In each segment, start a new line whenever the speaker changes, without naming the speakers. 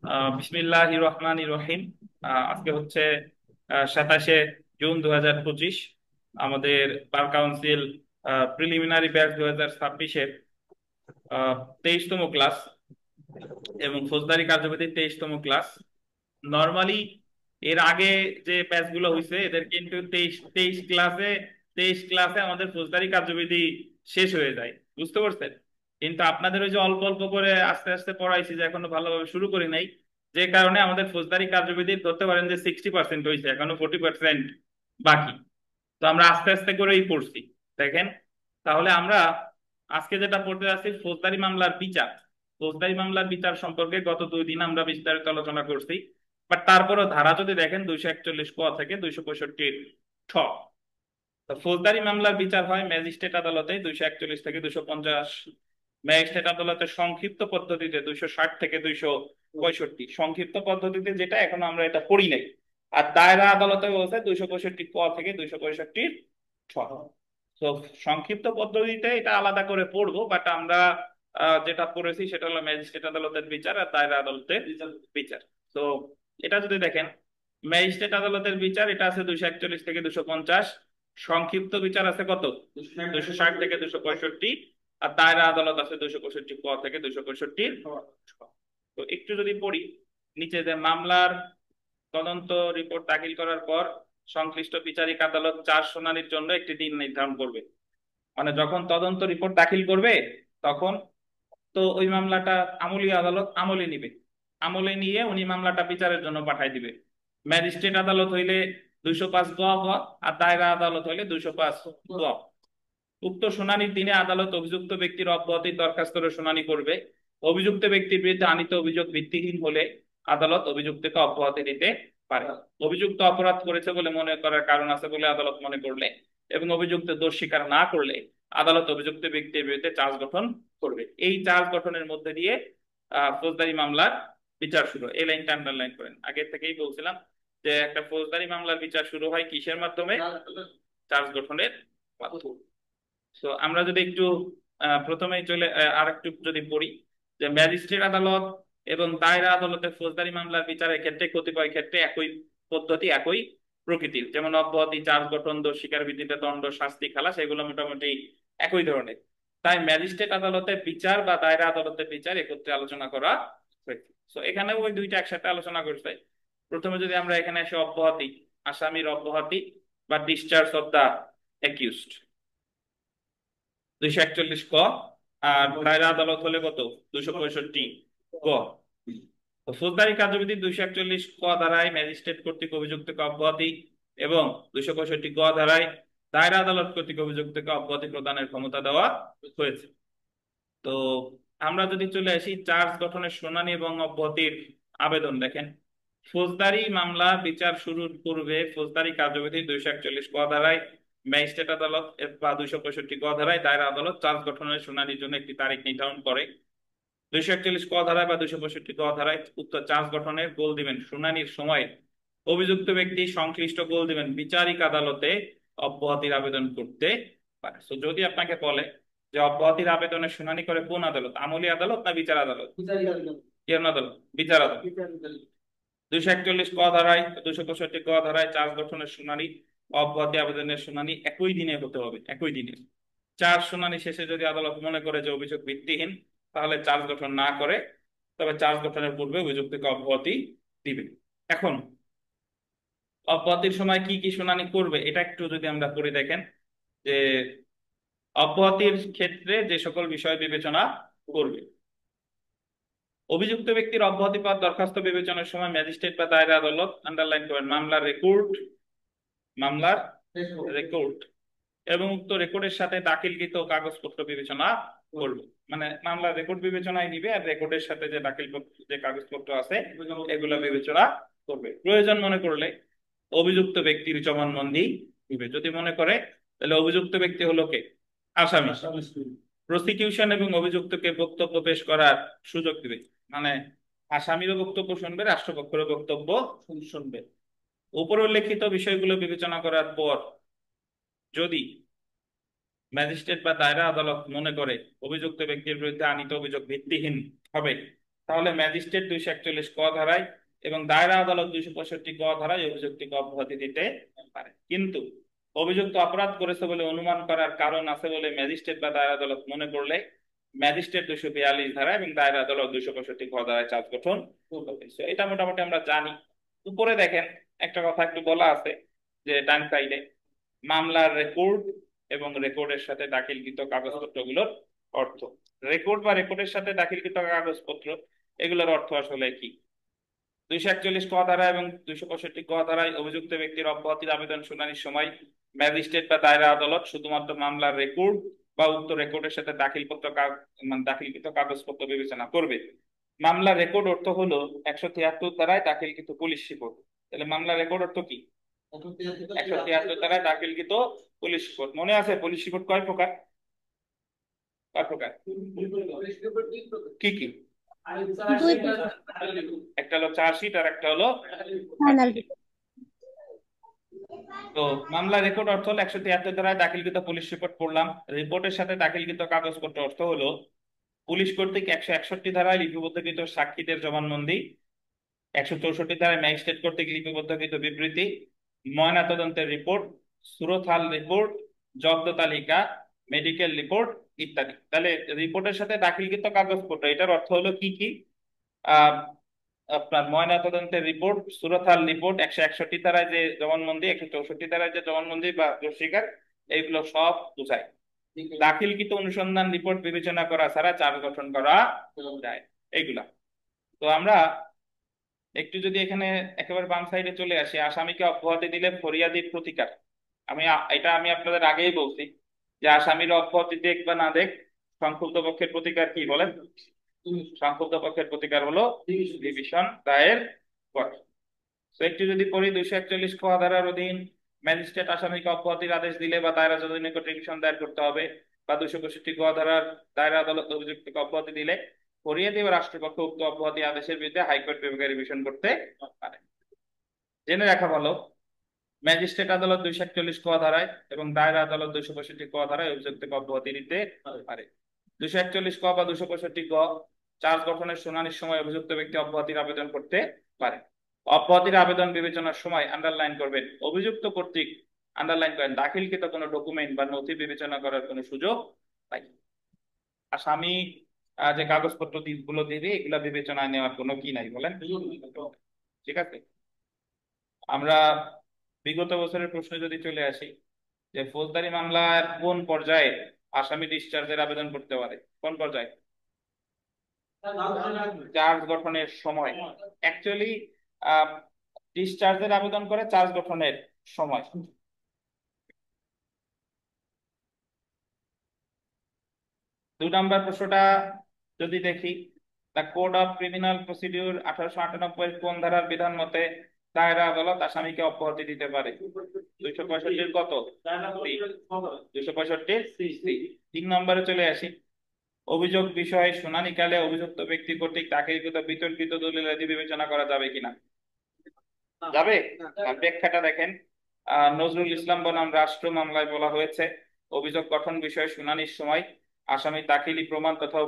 বিসমিল্লাহির রহমানির রহিম। আজকে হচ্ছে 27শে জুন 2025। আমাদের বার কাউন্সিল প্রিলিমিনারি ব্যাচ 2026-এর 23তম ক্লাস এবং ফৌজদারি কার্যবিধির 23তম ক্লাস। নর্মালি এর আগে যে ব্যাচগুলো হয়েছে এদের কিন্তু তেইশ তেইশ ক্লাসে 23 ক্লাসে আমাদের ফৌজদারি কার্যবিধি শেষ হয়ে যায়, বুঝতে পারছেন? কিন্তু আপনাদের ওই যে অল্প অল্প করে আস্তে আস্তে পড়াইছি, যে এখনো ভালোভাবে শুরু করি নাই, যে কারণে আমাদের ফৌজদারি কার্যবিধি ধরতে পারেন যে 60% হয়েছে, এখনো 40% বাকি। তো আমরা আস্তে আস্তে করেই পড়ছি, দেখেন। তাহলে আমরা আজকে যেটা পড়তে যাচ্ছি ফৌজদারি মামলার বিচার। ফৌজদারি মামলার বিচার সম্পর্কে গত 2 দিন আমরা বিস্তারিত আলোচনা করছি, বাট তারপরও ধারা যদি দেখেন 241 ক থেকে 265 ঠ। তো ফৌজদারি মামলার বিচার হয় ম্যাজিস্ট্রেট আদালতে 241 থেকে 250, ম্যাজিস্ট্রেট আদালতে সংক্ষিপ্ত পদ্ধতিতে 260 থেকে 265, সংক্ষিপ্ত পদ্ধতিতে যেটা এখনো আমরা এটা পড়ি নাই। আর দায়রা আদালতে বলছে 265 ক থেকে 265 ঠ। তো সংক্ষিপ্ত পদ্ধতিতে এটা আলাদা করে পড়বো, বাট আমরা যেটা পড়েছি সেটা হলো ম্যাজিস্ট্রেট আদালতের বিচার আর দায়রা আদালতের বিচার। তো এটা যদি দেখেন, ম্যাজিস্ট্রেট আদালতের বিচার এটা আছে 241 থেকে 250, সংক্ষিপ্ত বিচার আছে কত 260 থেকে 265, আর দায়রা আদালত আছে 265 ক থেকে 265। তো একটু যদি পড়ি, নিচে যে মামলার তদন্ত রিপোর্ট দাখিল করার পর সংশ্লিষ্ট বিচারিক আদালত চার শুনানির জন্য একটি দিন নির্ধারণ করবে। মানে যখন তদন্ত রিপোর্ট দাখিল করবে তখন তো ওই মামলাটা আমলি আদালত আমলে নিবে, আমলে নিয়ে উনি মামলাটা বিচারের জন্য পাঠাই দিবে। ম্যাজিস্ট্রেট আদালত হইলে 205 গ গ, আর দায়রা আদালত হইলে 205 গ। উক্ত শুনানির দিনে আদালত অভিযুক্ত ব্যক্তির অব্যাহতির দরখাস্তের শুনানি করবে। অভিযুক্ত ব্যক্তির বিরুদ্ধে আনীত অভিযোগ ভিত্তিহীন হলে আদালত অভিযুক্তকে অব্যাহতি দিতে পারে। অভিযুক্ত অপরাধ করেছে বলে মনে করার কারণ আছে বলে আদালত মনে করলে এবং অভিযুক্ত দোষ স্বীকার না করলে আদালত অভিযুক্ত ব্যক্তির বিরুদ্ধে চার্জ গঠন করবে। এই চার্জ গঠনের মধ্যে দিয়ে ফৌজদারি মামলার বিচার শুরু। এই লাইনটা আন্ডারলাইন করেন, আগে থেকেই বলছিলাম যে একটা ফৌজদারি মামলার বিচার শুরু হয় কিসের মাধ্যমে? চার্জ গঠনের মাধ্যমে। তো আমরা যদি একটু প্রথমেই চলে আর একটু যদি পড়ি, যে ম্যাজিস্ট্রেট আদালত এবং দায়রা আদালতে ফৌজদারি মামলার বিচারের ক্ষেত্রে কতিপয় ক্ষেত্রে একই পদ্ধতি একই প্রকৃতির, যেমন অব্যাহতি, চার্জ গঠন, দোষ স্বীকার ভিত্তিতে দণ্ড, শাস্তি, খালাস, এগুলো মোটামুটি একই ধরনের। তাই ম্যাজিস্ট্রেট আদালতে বিচার বা দায়রা আদালতের বিচার একত্রে আলোচনা করা হয়েছে। তো এখানে ওই দুইটা একসাথে আলোচনা করছে। প্রথমে যদি আমরা এখানে এসে অব্যাহতি, আসামির অব্যাহতি বা ডিসচার্জ অফ দা অ্যাকিউজড, 241 ক। আর দায়রা আদালত হলে কত? 265 ক। তো ফৌজদারি কার্যবিধি 241 ক ধারায় ম্যাজিস্ট্রেট কর্তৃক অভিযুক্তকে অব্যাহতি এবং 265 গ ধারায় দায়রা আদালত কর্তৃক অভিযুক্তকে অব্যাহতি প্রদানের ক্ষমতা দেওয়া হয়েছে। তো আমরা যদি চলে আসি চার্জ গঠনের শুনানি এবং অব্যাহতির আবেদন, দেখেন ফৌজদারি মামলা বিচার শুরুর পূর্বে ফৌজদারি কার্যবিধি 241 ক ধারায় ম্যাজিস্ট্রেট আদালত বা 265 গ ধারায় দায়রা আদালত চার্জ গঠনের শুনানির জন্য একটি তারিখ নির্ধারণ করে। 241 ক ধারায় বা 265 গ ধারায় উক্ত চার্জ গঠনের গোল দিবেন শুনানির সময় অভিযুক্ত ব্যক্তি সংশ্লিষ্ট গোল দিবেন বিচারিক আদালতে অব্যাহতির আবেদন করতে পারে। তো যদি আপনাকে বলে যে অব্যাহতির আবেদনের শুনানি করে কোন আদালত, আমলি আদালত না বিচার আদালত? কোন আদালত? বিচার আদালত। 241 ক ধারায় 265 ক ধারায় চার্জ গঠনের শুনানি, অব্যাহতি আবেদনের শুনানি একই দিনে হতে হবে, একই দিনে। চার্জ শুনানি শেষে যদি আদালত মনে করে যে অভিযোগ ভিত্তিহীন, তাহলে চার্জ গঠন না করে, তবে চার্জ গঠনের পূর্বে অভিযুক্তকে অব্যাহতি দিবে। এখন অব্যাহতির সময় কি কি শুনানি করবে এটা একটু যদি আমরা পড়ে দেখেন, যে অব্যাহতির ক্ষেত্রে যে সকল বিষয় বিবেচনা করবে। অভিযুক্ত ব্যক্তির অব্যাহতি পাওয়ার দরখাস্ত বিবেচনার সময় ম্যাজিস্ট্রেট বা দায়রা আদালত, আন্ডারলাইন করেন, মামলার রেকর্ড, মামলার রেকর্ড এবং উক্ত রেকর্ডের সাথে দাখিলকৃত কাগজপত্র বিবেচনা করবে। মানে মামলার রেকর্ড বিবেচনায় নিবে আর রেকর্ডের সাথে যে দাখিল যে কাগজপত্র আছে এগুলো বিবেচনা করবে। প্রয়োজন মনে করলে অভিযুক্ত ব্যক্তির জবানবন্দি দিবে, যদি মনে করে। তাহলে অভিযুক্ত ব্যক্তি হলো কে? আসামি। প্রসিকিউশন এবং অভিযুক্তকে বক্তব্য পেশ করার সুযোগ দিবে, মানে আসামিরও বক্তব্য শুনবে, রাষ্ট্রপক্ষেরও বক্তব্য শুনবে। উপর উল্লেখিত বিষয়গুলো বিবেচনা করার পর যদি ম্যাজিস্ট্রেট বা দায়রা আদালত মনে করে অভিযুক্ত ব্যক্তির বিরুদ্ধে আনীত অভিযোগ ভিত্তিহীন হবে, তাহলে ম্যাজিস্ট্রেট 241 ক ধারায় এবং দায়রা আদালত 265 ক ধারায় অভিযুক্তকে অব্যাহতি দিতে পারে। কিন্তু অভিযুক্ত অপরাধ করেছে বলে অনুমান করার কারণ আছে বলে ম্যাজিস্ট্রেট বা দায়রা আদালত মনে করলে ম্যাজিস্ট্রেট 242 ধারা এবং দায়রা আদালত 265 ক ধারায় চার্জ গঠন করবে। So, এটা মোটামুটি আমরা জানি। উপরে দেখেন একটা কথা একটু বলা আছে যে ডান সাইডে মামলার রেকর্ড এবং রেকর্ডের সাথে দাখিলকৃত কাগজপত্রগুলোর অর্থ। রেকর্ড বা রেকর্ডের সাথে দাখিলকৃত কাগজপত্র এগুলোর অর্থ আসলে কি? 241 ক ধারা এবং 265 ক ধারায় অভিযুক্ত ব্যক্তির অব্যাহতির আবেদন শুনানির সময় ম্যাজিস্ট্রেট বা দায়রা আদালত শুধুমাত্র মামলার রেকর্ড বা উক্ত রেকর্ডের সাথে দাখিলকৃত কাগজপত্র বিবেচনা করবে। মামলার রেকর্ড অর্থ হলো 173 ধারায় দাখিলকৃত পুলিশ রিপোর্ট। তাহলে মামলার রেকর্ড অর্থ কি? 173 ধারায় দাখিলকৃত পুলিশ রিপোর্ট। মনে আছে পুলিশ রিপোর্ট কয় প্রকার? কয় প্রকার? কি কি? একটা হলো চার্জশিট আর একটা হলো
ফাইনাল।
তো মামলা রেকর্ড অর্থ হলো 173 ধারায় দাখিলকৃত পুলিশ রিপোর্ট পড়লাম। রিপোর্টের সাথে দাখিলকৃত কাগজপত্র অর্থ হলো পুলিশ কর্তৃক 161 ধারায় লিপিবদ্ধকৃত সাক্ষীদের জবানবন্দি, 164 ধারায় ম্যাজিস্ট্রেট কর্তৃক লিপিবদ্ধকৃত বিবৃতি, ময়নাতদন্তের রিপোর্ট, সুরতহাল রিপোর্ট, জব্দ তালিকা, মেডিকেল রিপোর্ট ইত্যাদি। তাহলে রিপোর্টের সাথে দাখিলকৃত কাগজপত্র এটার অর্থ হলো কি কি? আহ আপনার ময়নাতদন্তের রিপোর্ট, সুরতহাল রিপোর্ট, 161 ধারায় যে জবানবন্দি, 164 ধারায় যে জবানবন্দি বা দোষ স্বীকার, এইগুলো সব বোঝায়। দাখিলকৃত অনুসন্ধান রিপোর্ট বিবেচনা করা ছাড়া চার্জ গঠন করা যায় এইগুলা। তো আমরা একটু যদি এখানে একেবারে বাম সাইডে চলে আসি, আসামিকে অব্যাহতি দিলে ফরিয়াদির প্রতিকার। আমি আপনাদের আগেই বলছি যে আসামির অব্যাহতি দেখ বা না দেখ, সংক্ষুব্ধ পক্ষের প্রতিকার কি বলেন? সংক্ষুব্ধ পক্ষের প্রতিকার হলো ডিভিশন দায়ের করা। তো একটু যদি পড়ি, 241 ক ধারার অধীন ম্যাজিস্ট্রেট আসামিকে অব্যাহতির আদেশ দিলে বা দায়রা জজের নিকট ডিভিশন দায়ের করতে হবে, বা 265 ক ধারার দায়রা আদালত অভিযুক্তকে অব্যাহতি দিলে ফরিয়াদি বা রাষ্ট্রপক্ষ উক্ত অব্যাহতি আদেশের বিরুদ্ধে হাইকোর্ট বিভাগে রিভিশন করতে পারে। জেনে রাখা ভালো, ম্যাজিস্ট্রেট আদালত 241 ক ধারায় এবং দায়রা আদালত 265 ক ধারায় অভিযুক্তকে অব্যাহতি দিতে পারে। 241 ক বা 265 ক চার্জ গঠনের শুনানির সময় অভিযুক্ত ব্যক্তি অব্যাহতির আবেদন করতে পারে। অব্যাহতির আবেদন বিবেচনার সময় আন্ডারলাইন করবেন, অভিযুক্ত কর্তৃক আন্ডারলাইন করেন দাখিলকৃত কোনো ডকুমেন্ট বা নথি বিবেচনা করার কোনো সুযোগ নাই। আসামি যে কাগজপত্র গুলো দিবে এগুলা বিবেচনায় নেওয়ার কোনো কি নাই বলেন? ঠিক আছে। আমরা বিগত বছরের প্রশ্নে যদি চলে আসি, যে ফৌজদারি মামলার কোন পর্যায়ে আসামি ডিসচার্জের আবেদন করতে পারে? কোন পর্যায়ে? চার্জ গঠনের সময়। অ্যাকচুয়ালি ডিসচার্জের আবেদন করে চার্জ গঠনের সময়। দুই নম্বর প্রশ্নটা যদি দেখি, the code of criminal procedure 1898 কোন ধারার বিধান মতে দায়রা আদালত আসামিকে অব্যাহতি দিতে পারে? 265 কত? 265 তিন নম্বরে চলে আসি, অভিযোগ বিষয়ে শুনানিকালে অভিযুক্ত ব্যক্তি কর্তৃক দাখিলকৃত বিতর্কিত দলিলাদি বিবেচনা করা যাবে কিনা? যাবে। ব্যাখ্যাটা দেখেন, নজরুল ইসলাম বনাম রাষ্ট্র মামলায় বলা হয়েছে অভিযোগ গঠন বিষয়ে শুনানির সময় আসামির দাখিলি প্রমাণ তথা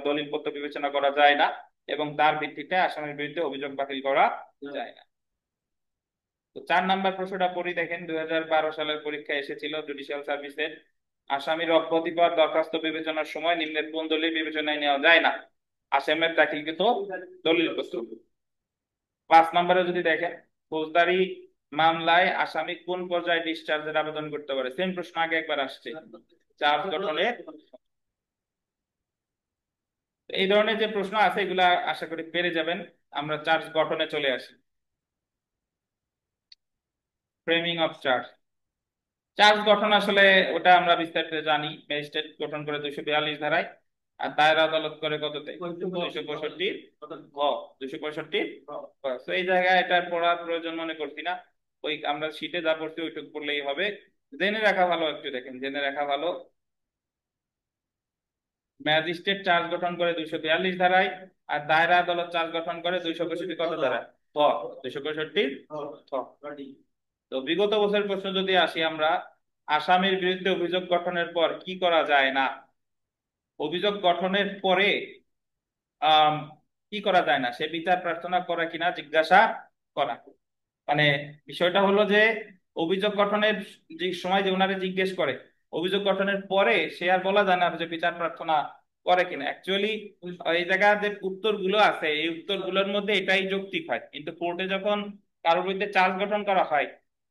দলিলপত্র বিবেচনা করা যায় না এবং তার ভিত্তিতে আসামির বিরুদ্ধে অভিযোগ বাতিল করা যায় না। তো 4 নাম্বার প্রশ্নটা পড়ি, দেখেন 2012 সালের পরীক্ষায় এসেছিল জুডিশিয়াল সার্ভিসের, আসামির অব্যাহতি পাওয়ার দরখাস্ত বিবেচনার সময় নিম্নের কোন দলিল বিবেচনায় নেওয়া যায় না? আসামের দাখিলকৃত দলিলপত্র। 5 নম্বরে যদি দেখেন, ফৌজদারি মামলায় আসামি কোন পর্যায়ে ডিসচার্জের আবেদন করতে পারে? সেম প্রশ্ন আগে একবার আসছে, চার্জ গঠনে। এই ধরনের যে প্রশ্ন আছে এগুলা আশা করি পেরে যাবেন। আমরা চার্জ গঠনে চলে আসি। Framing of charge. চার্জ গঠন আসলে ওটা আমরা বিস্তারিত জানি, ম্যাজিস্ট্রেট গঠন করে 242 ধারায় আর দায়রা আদালত করে কততে? 265 গ। 265 তো এই জায়গায় এটা পড়ার প্রয়োজন মনে করছি না, ওই আমরা শীটে যা পড়ছি ওইটুকু পড়লেই হবে। জেনে রাখা ভালো, একটু দেখেন জেনে রাখা ভালো, ম্যাজিস্ট্রেট চার্জ গঠন করে 242 ধারায় আর দায়রা আদালত চার্জ গঠন করে 265 কত ধারায়? গ। 265 ঠ। তো বিগত বছরের প্রশ্ন যদি আসি আমরা, আসামির বিরুদ্ধে অভিযোগ গঠনের পর কি করা যায় না? অভিযোগ গঠনের পরে আহ কি করা যায় না, সে বিচার প্রার্থনা করা কিনা জিজ্ঞাসা করা। মানে বিষয়টা হলো যে অভিযোগ গঠনের যে সময় যে ওনারে জিজ্ঞেস করে, অভিযোগ গঠনের পরে সে আর বলা যায় না যে বিচার প্রার্থনা করে কিনা। অ্যাকচুয়ালি এই জায়গায় যে উত্তরগুলো আছে এই উত্তরগুলোর মধ্যে এটাই যৌক্তিক হয়, কিন্তু কোর্টে যখন কারোর বিরুদ্ধে চার্জ গঠন করা হয়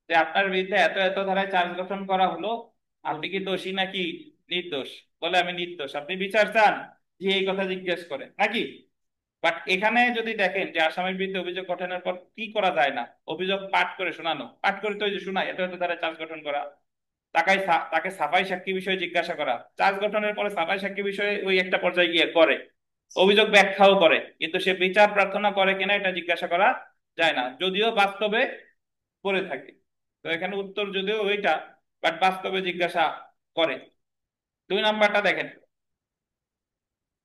যে আপনার বিরুদ্ধে এত এত ধারায় চার্জ গঠন করা হলো, আপনি কি দোষী নাকি নির্দোষ, বলে আমি নির্দোষ, আপনি বিচার চান, যে এই কথা জিজ্ঞেস করে নাকি। বাট এখানে যদি দেখেন যে আসামির বিরুদ্ধে অভিযোগ গঠনের পর কি করা যায় না, অভিযোগ পাঠ করে শোনানো, পাঠ করে তো ওই যে শোনায় এত এত ধারায় চার্জ গঠন করা, তাকে সাফাই সাক্ষী বিষয়ে জিজ্ঞাসা করা, চার্জ গঠনের পরে সাফাই সাক্ষী বিষয়ে ওই একটা পর্যায়ে গিয়ে করে, অভিযোগ ব্যাখ্যাও করে, কিন্তু সে বিচার প্রার্থনা করে কিনা এটা জিজ্ঞাসা করা যায় না, যদিও বাস্তবে করে থাকে। তো এখানে উত্তর যদিও ওইটা, বাট বাস্তবে জিজ্ঞাসা করে। 2 নাম্বারটা দেখেন,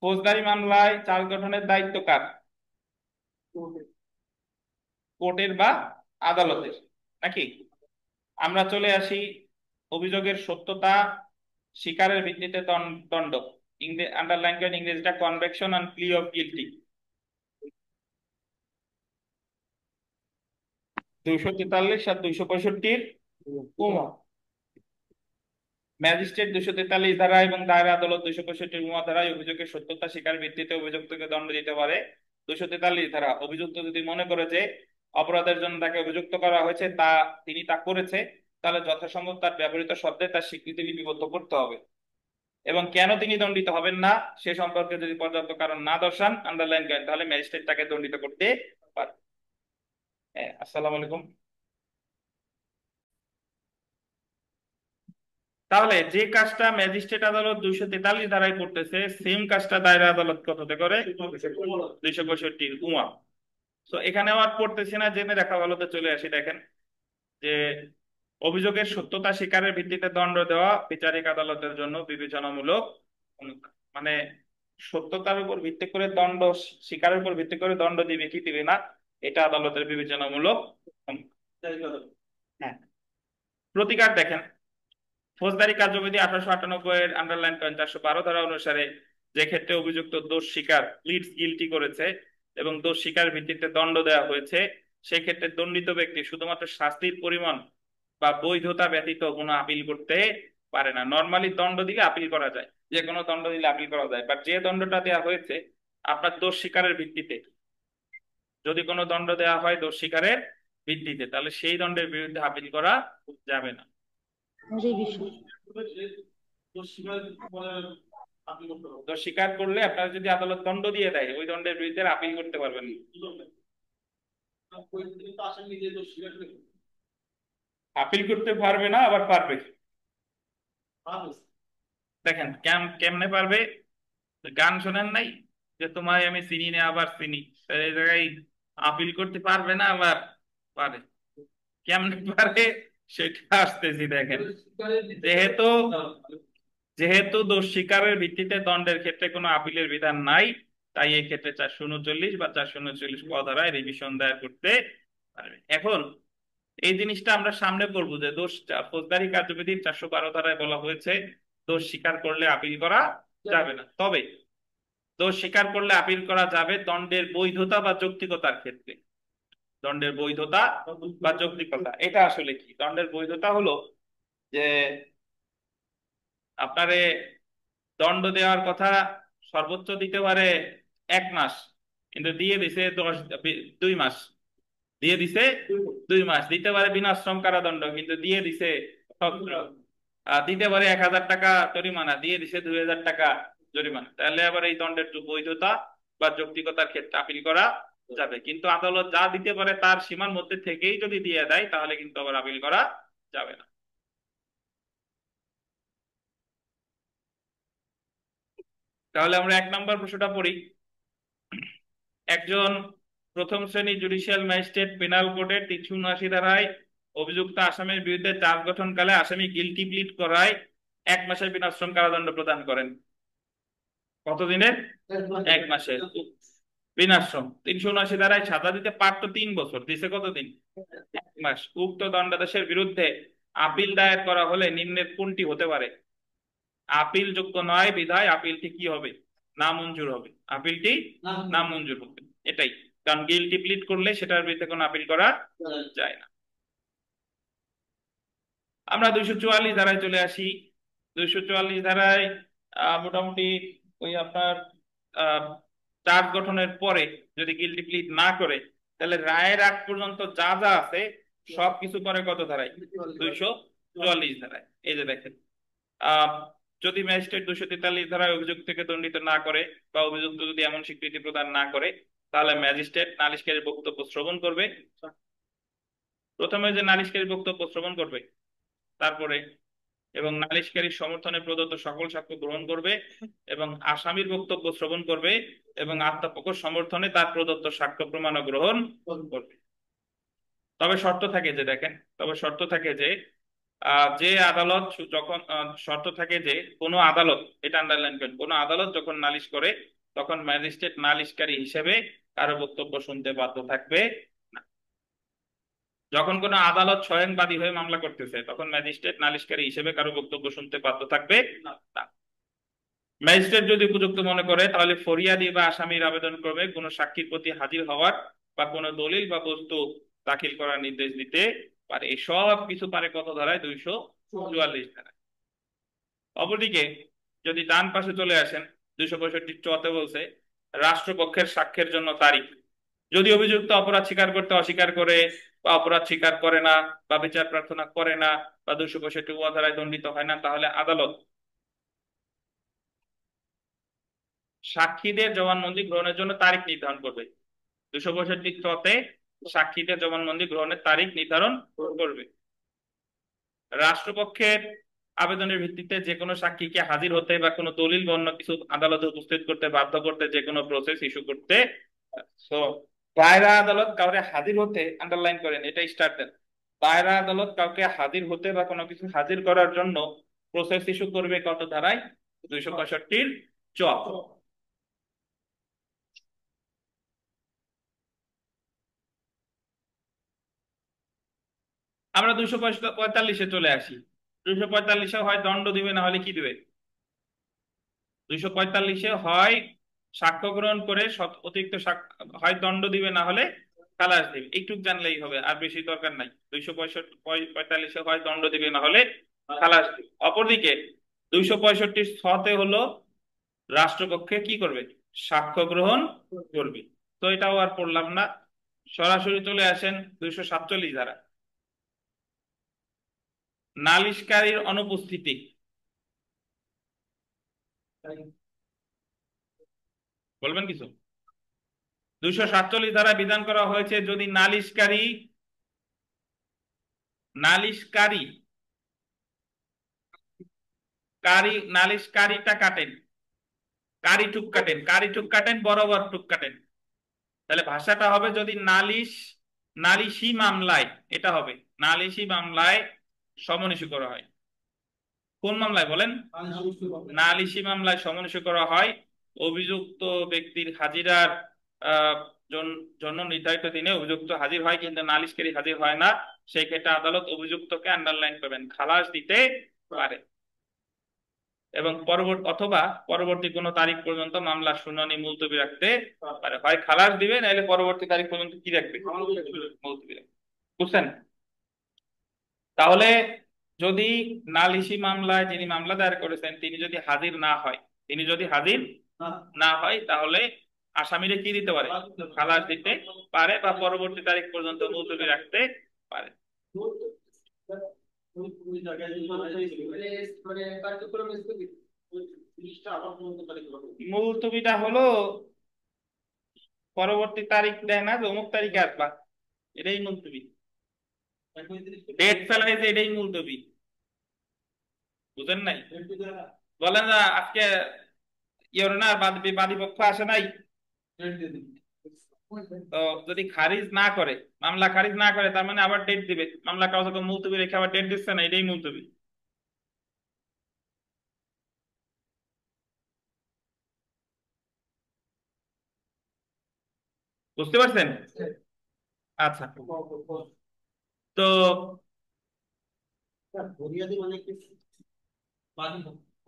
ফৌজদারি মামলায় চার্জ গঠনের দায়িত্ব কার? কোর্টের বা আদালতের নাকি? আমরা চলে আসি অভিযোগের সত্যতা স্বীকারের ভিত্তিতে দণ্ড। আন্ডারলাইন করেন ইংরেজিটা, conviction on plea of guilty. 243 আর 265 উমা, ম্যাজিস্ট্রেট 243 ধারা এবং দায়রা আদালত 265 উমা ধারায় অভিযোগের সত্যতা স্বীকারের ভিত্তিতে অভিযুক্তকে দণ্ড দিতে পারে। 243 ধারা, অভিযুক্ত যদি মনে করে যে অপরাধের জন্য তাকে অভিযুক্ত করা হয়েছে তিনি তা করেছে, তাহলে যথাসম্ভব তার ব্যবহৃত শব্দে তার স্বীকৃতি লিপিবদ্ধ করতে হবে, এবং কেন তিনি দণ্ডিত হবেন না সে সম্পর্কে যদি পর্যাপ্ত কারণ না দর্শান আন্ডারলাইন করেন, তাহলে ম্যাজিস্ট্রেট তাকে দণ্ডিত করতে পারে। হ্যাঁ, আসসালামু আলাইকুম। তাহলে যে কাজটা ম্যাজিস্ট্রেট আদালত 243 ধারায় করতেছে, সেম কাজটা দায়রা আদালত কততে করে? 265 উমা। তো এখানে আর পড়তেছি না, জেনে রাখা ভালো। তো চলে আসি, দেখেন যে অভিযোগের সত্যতা স্বীকারের ভিত্তিতে দণ্ড দেওয়া বিচারিক আদালতের জন্য বিবেচনামূলক। মানে সত্যতার উপর ভিত্তি করে দণ্ড, স্বীকারের উপর ভিত্তি করে দণ্ড দিবে কি দিবে না, এটা আদালতের বিবেচনামূলক। হ্যাঁ, প্রতিকার দেখেন, ফৌজদারি কার্যবিধি 1898 এর আন্ডারলাইন পয়েন্ট 412 ধারা অনুসারে যে ক্ষেত্রে অভিযুক্ত দোষ স্বীকার প্লিডস গিলটি করেছে এবং দোষ স্বীকার ভিত্তিতে দণ্ড দেওয়া হয়েছে, সেই ক্ষেত্রে দণ্ডিত ব্যক্তি শুধুমাত্র শাস্তির পরিমাণ বা বৈধতা ব্যতীত কোনো আপিল করতে পারে না। নর্মালি দণ্ড দিলে আপিল করা যায়, যে কোনো দণ্ড দিলে আপিল করা যায়, বাট যে দণ্ডটা দেওয়া হয়েছে আপনার দোষ স্বীকারের ভিত্তিতে, যদি কোনো দণ্ড দেওয়া হয় দোষ স্বীকারের ভিত্তিতে, তাহলে সেই দণ্ডের বিরুদ্ধে আপিল করা যাবে না। তো স্বীকার করলে আপনার যদি আদালত দণ্ড দিয়ে দেয় ওই দণ্ডের বিরুদ্ধে আপিল করতে পারবেন না। আপিল করতে পারবে না, আবার পারবে। দেখেন কেমনে পারবে, গান শোনেন নাই যে তোমায় আমি চিনি না আবার চিনি, এই জায়গায় আপিল করতে পারবে না, আবার পারে। কেমনে পারে সেটা আসতেছি, দেখেন যেহেতু যেহেতু দোষ স্বীকারের ভিত্তিতে দণ্ডের ক্ষেত্রে কোনো আপিলের বিধান নাই, তাই এই ক্ষেত্রে 439 বা 439 ক ধারায় রিভিশন দায়ের করতে পারবে। এখন এই জিনিসটা আমরা সামনে পড়বো যে ফৌজদারি কার্যবিধির 412 ধারায় বলা হয়েছে দোষ স্বীকার করলে আপিল করা যাবে না, তবে দোষ স্বীকার করলে আপিল করা যাবে দণ্ডের বৈধতা বা যৌক্তিকতার ক্ষেত্রে। দণ্ডের বৈধতা বা যৌক্তিকতা এটা আসলে কি? দণ্ডের বৈধতা হলো যে আপনারে দণ্ড দেওয়ার কথা সর্বোচ্চ দিতে পারে 1 মাস, কিন্তু দিয়ে দিছে 2 মাস, দিয়ে দিছে 2 মাস, দিতে পারে বিনাশ্রম কারাদণ্ড, কিন্তু দিয়ে দিছে দিতে পারে 1000 টাকা জরিমানা, দিয়ে দিছে 2000 টাকা জরিমানা, তাহলে আবার এই দণ্ডের বৈধতা বা যৌক্তিকতার ক্ষেত্রে আপিল করা যাবে। কিন্তু আদালত যা দিতে পারে তার সীমার মধ্যে থেকেই যদি দিয়ে দেয় তাহলে কিন্তু আবার আপিল করা যাবে না। তাহলে আমরা 1 নম্বর প্রশ্নটা পড়ি। একজন প্রথম শ্রেণী জুডিশিয়াল ম্যাজিস্ট্রেট পেনাল কোডের 379 ধারায় অভিযুক্ত আসামির বিরুদ্ধে চার্জ গঠনকালে আসামি গিলটি প্লিড করায় 1 মাসের বিনাশ্রম কারাদণ্ড প্রদান করেন। কতদিনের? 1 মাসের বিনাশ্রম। 379 ধারায় সাজা দিতে পারত 3 বছর, দিছে কতদিন? 1 মাস। উক্ত দণ্ডাদেশের বিরুদ্ধে আপিল দায়ের করা হলে নিম্নের কোনটি হতে পারে? আপিল যোগ্য নয় বিধায় আপিলটি কি হবে? নামঞ্জুর হবে, আপিলটি নামঞ্জুর হবে, এটাই। কারণ গিলটি প্লিড করলে সেটার বিরুদ্ধে কোনো আপিল করা যায় না। আমরা 244 ধারায় চলে আসি। 244 ধারায় মোটামুটি ওই আপনার চার্জ গঠনের পরে যদি গিলটি প্লিড না করে, তাহলে রায়ের আগ পর্যন্ত যা যা আছে সব কিছু করে কত ধারায়? 244 ধারায়। এই যে দেখেন, আহ যদি ম্যাজিস্ট্রেট 243 ধারায় অভিযুক্ত থেকে দণ্ডিত না করে বা অভিযুক্ত যদি এমন স্বীকৃতি প্রদান না করে, তাহলে ম্যাজিস্ট্রেট নালিশকারীর বক্তব্য শ্রবণ করবে। প্রথমে যে নালিশকারীর বক্তব্য শ্রবণ করবে, তারপরে এবং নালিশকারীর সমর্থনে প্রদত্ত সকল সাক্ষ্য গ্রহণ করবে, এবং আসামির বক্তব্য শ্রবণ করবে, এবং আত্মপক্ষ সমর্থনে তার প্রদত্ত সাক্ষ্য প্রমাণ গ্রহণ করবে। তবে শর্ত থাকে যে, দেখেন, তবে শর্ত থাকে যে যে আদালত যখন শর্ত থাকে যে কোনো আদালত, এটা আন্ডারলাইন করেন, কোনো আদালত যখন নালিশ করে তখন ম্যাজিস্ট্রেট নালিশকারী হিসেবে কারো বক্তব্য শুনতে বাধ্য থাকবে না। যখন কোনো আদালত স্বয়ংবাদী হয়ে মামলা করতেছে তখন ম্যাজিস্ট্রেট নালিশকারী হিসেবে কারো বক্তব্য শুনতে বাধ্য থাকবে না। ম্যাজিস্ট্রেট যদি উপযুক্ত মনে করে তাহলে ফরিয়াদি বা আসামির আবেদন ক্রমে কোনো সাক্ষীর প্রতি হাজির হওয়ার বা কোনো দলিল বা বস্তু দাখিল করার নির্দেশ দিতে পারে। এই সব কিছু পারে কত ধারায়? 244 ধারায়। অপরদিকে যদি ডান পাশে চলে আসেন, 265 বলছে রাষ্ট্রপক্ষের সাক্ষ্যের জন্য তারিখ। যদি অভিযুক্ত অপরাধ স্বীকার করতে অস্বীকার করে বা অপরাধ স্বীকার করে না বা বিচার প্রার্থনা করে না বা 265 ধারায় দণ্ডিত হয় না, তাহলে আদালত সাক্ষীদের জবানবন্দি গ্রহণের জন্য তারিখ নির্ধারণ করবে। 265 সাক্ষীদের জবানবন্দি গ্রহণের তারিখ নির্ধারণ করবে। রাষ্ট্রপক্ষের আবেদনের ভিত্তিতে যে কোনো সাক্ষীকে হাজির হতে বা কোনো দলিল বা অন্য কিছু আদালতে উপস্থিত করতে বাধ্য করতে যে কোনো প্রসেস ইস্যু করতে। সো দায়রা আদালত কাউকে হাজির হতে, আন্ডারলাইন করেন, এটা স্টার্ট দেন, দায়রা আদালত কাউকে হাজির হতে বা কোনো কিছু হাজির করার জন্য প্রসেস ইস্যু করবে কত ধারায়? 265 আমরা 245 চলে আসি। 245 হয় দণ্ড দিবে, না হলে কি দিবে? 245 হয় সাক্ষ্য গ্রহণ করে অতিরিক্ত হয় দণ্ড দিবে, না হলে খালাস দিবে। একটু জানলেই হবে, আর বেশি দরকার নাই। 245 হয় দণ্ড দিবে, না হলে খালাস দিবে। অপরদিকে 265 হলো রাষ্ট্রপক্ষে কি করবে? সাক্ষ্য গ্রহণ করবে। তো এটাও আর পড়লাম না, সরাসরি চলে আসেন 247 ধারা। নালিশকারীর অনুপস্থিতি। বলবেন কিছু? 247 ধারা বিধান করা হয়েছে যদি নালিশকারী নালিশকারী নালিশকারীটা কাটেন, কারি টুক কাটেন, বরাবর টুক কাটেন। তাহলে ভাষাটা হবে যদি নালিশি মামলায়, এটা হবে নালিশি মামলায় সমন ইস্যু করা হয়। কোন মামলায় বলেন? নালিশি মামলায় সমন ইস্যু করা হয় অভিযুক্ত ব্যক্তির হাজিরার আহ, জন্য নির্ধারিত দিনে অভিযুক্ত হাজির হয় কিন্তু নালিশকারী হাজির হয় না, সেই ক্ষেত্রে আদালত অভিযুক্তকে, আন্ডারলাইন করবেন, খালাস দিতে পারে, এবং পরবর্তী কোনো তারিখ পর্যন্ত মামলার শুনানি মুলতবি রাখতে পারে। হয় খালাস দিবে, নাহলে পরবর্তী তারিখ পর্যন্ত কি রাখবে? মুলতবি রাখবে। বুঝছেন? তাহলে যদি নালিশি মামলায় যিনি মামলা দায়ের করেছেন তিনি যদি হাজির না হয়, তাহলে আসামিরে কি দিতে পারে? খালাস দিতে পারে বা পরবর্তী তারিখ পর্যন্ত মুলতবি রাখতে পারে। মুলতবিটা হলো পরবর্তী তারিখ দেয় না যে অমুক তারিখে আসবা, এটাই মুলতবি। ডেট ফেলাই যে এটাই মুলতবি। বুঝেন নাই? বলেন না আজকে ইয়োর না বাদী পক্ষ আসে নাই, তো যদি খারিজ না করে, মামলা খারিজ না করে, তার মানে আবার ডেট দিবে। মামলা কাগজ মুলতবি রেখে আবার ডেট দিচ্ছে না, এটাই মুলতবি। বুঝতে পারছেন? আচ্ছা, তো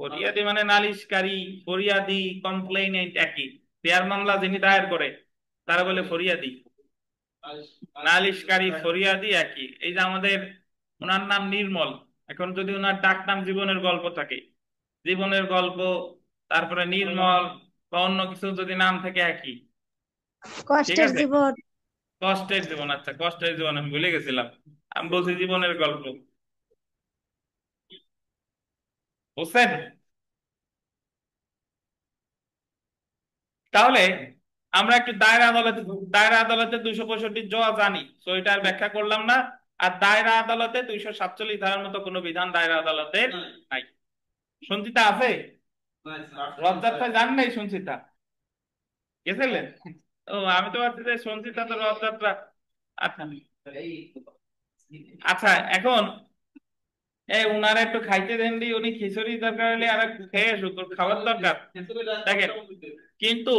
ফরিয়াদি মানে নালিশকারী, ফরিয়াদি কমপ্লেইনেন্ট একই। দেয়ার মামলা যিনি দায়ের করে তারা বলে ফরিয়াদি, নালিশকারী ফরিয়াদি একই। এই যে আমাদের, ওনার নাম নির্মল, এখন যদি ওনার ডাক নাম জীবনের গল্প থাকে, জীবনের গল্প, তারপরে নির্মল বা অন্য কিছু যদি নাম থাকে একই। ঠিক
কষ্টের
আছে,
জীবন।
কষ্টের জীবন, আচ্ছা কষ্টের জীবন আমি ভুলে গেছিলাম, আমি বলছি জীবনের গল্প। বুঝছেন? তাহলে আমরা একটু দায়রা আদালতে, দায়রা আদালতে 265 জ জানি, তো এটা আর ব্যাখ্যা করলাম না। আর দায়রা আদালতে 247 ধারার মতো কোনো বিধান দায়রা আদালতের নাই। সঞ্চিতা আছে? রথযাত্রা জান নাই সঞ্চিতা? গেছিলেন? ও, আমি তো ভাবছি যে সঞ্চিতা তো রথযাত্রা। আচ্ছা, আচ্ছা এখন এই উনারা একটু খাইতে দেন দি, উনি খিচুড়ি দরকার হলে আর একটু খেয়ে আসুক, ওর খাবার দরকার। দেখেন, কিন্তু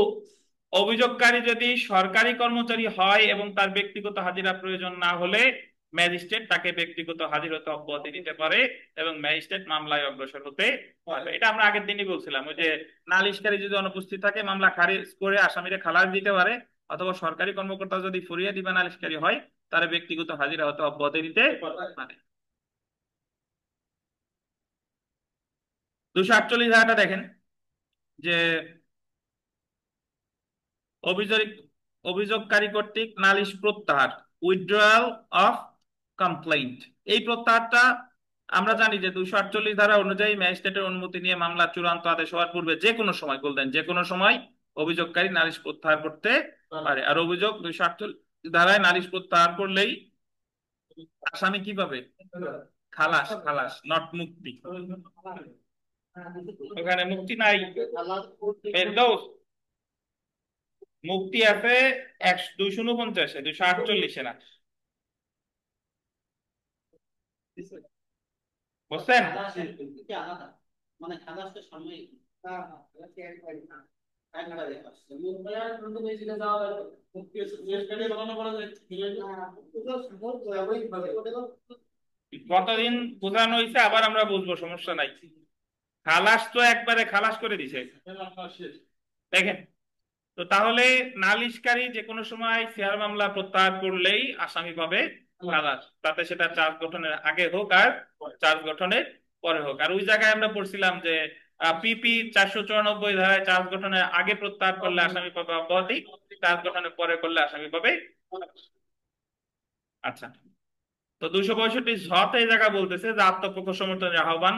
অভিযোগকারী যদি সরকারি কর্মচারী হয় এবং তার ব্যক্তিগত হাজিরা প্রয়োজন না হলে ম্যাজিস্ট্রেট তাকে ব্যক্তিগত হাজির হতে অব্যাহতি দিতে পারে এবং ম্যাজিস্ট্রেট মামলায় অগ্রসর হতে পারবে। এটা আমরা আগের দিনই বলছিলাম, ওই যে নালিশকারী যদি অনুপস্থিত থাকে মামলা খারিজ করে আসামিরে খালাস দিতে পারে, অথবা সরকারি কর্মকর্তা যদি ফরিয়াদি বা নালিশকারী হয় তার ব্যক্তিগত হাজিরা হতে অব্যাহতি দিতে পারে। 248 ধারাটা দেখেন যে অভিযোগ, অভিযোগকারী কর্তৃক নালিশ প্রত্যাহার, উইথড্রয়াল অফ কমপ্লেইন্ট। এই প্রত্যাহারটা আমরা জানি যে 248 ধারা অনুযায়ী ম্যাজিস্ট্রেটের অনুমতি নিয়ে মামলা চূড়ান্ত আদেশ হওয়ার পূর্বে যে কোনো সময়, বলতেন যে কোনো সময় অভিযোগকারী নালিশ প্রত্যাহার করতে পারে। আর অভিযোগ 248 ধারায় নালিশ প্রত্যাহার করলেই আসামি কি পাবে? খালাস, খালাস নট মুক্তি। ওখানে মুক্তি নাই, ফেরদৌস। মুক্তি আছে 249-এ, 248-এ না। বুঝছেন? কতদিন বোঝানো হয়েছে আবার আমরা বুঝবো, সমস্যা নাই। খালাস তো একবারে খালাস করে দিছে। দেখেন, তো তাহলে নালিশকারী যে কোনো সময় শেয়ার মামলা প্রত্যাহার করলেই আসামি পাবে খালাস, তাতে সেটা চার্জ গঠনের আগে হোক আর চার্জ গঠনের পরে হোক। আর ওই জায়গায় আমরা পড়ছিলাম যে পিপি 494 ধারায় চার্জ গঠনের আগে প্রত্যাহার করলে আসামি পাবে অব্যাহতি, চার্জ গঠনের পরে করলে আসামি পাবে। আচ্ছা, তো 265 এই জায়গা বলতেছে যে আত্মপক্ষ সমর্থনের আহ্বান,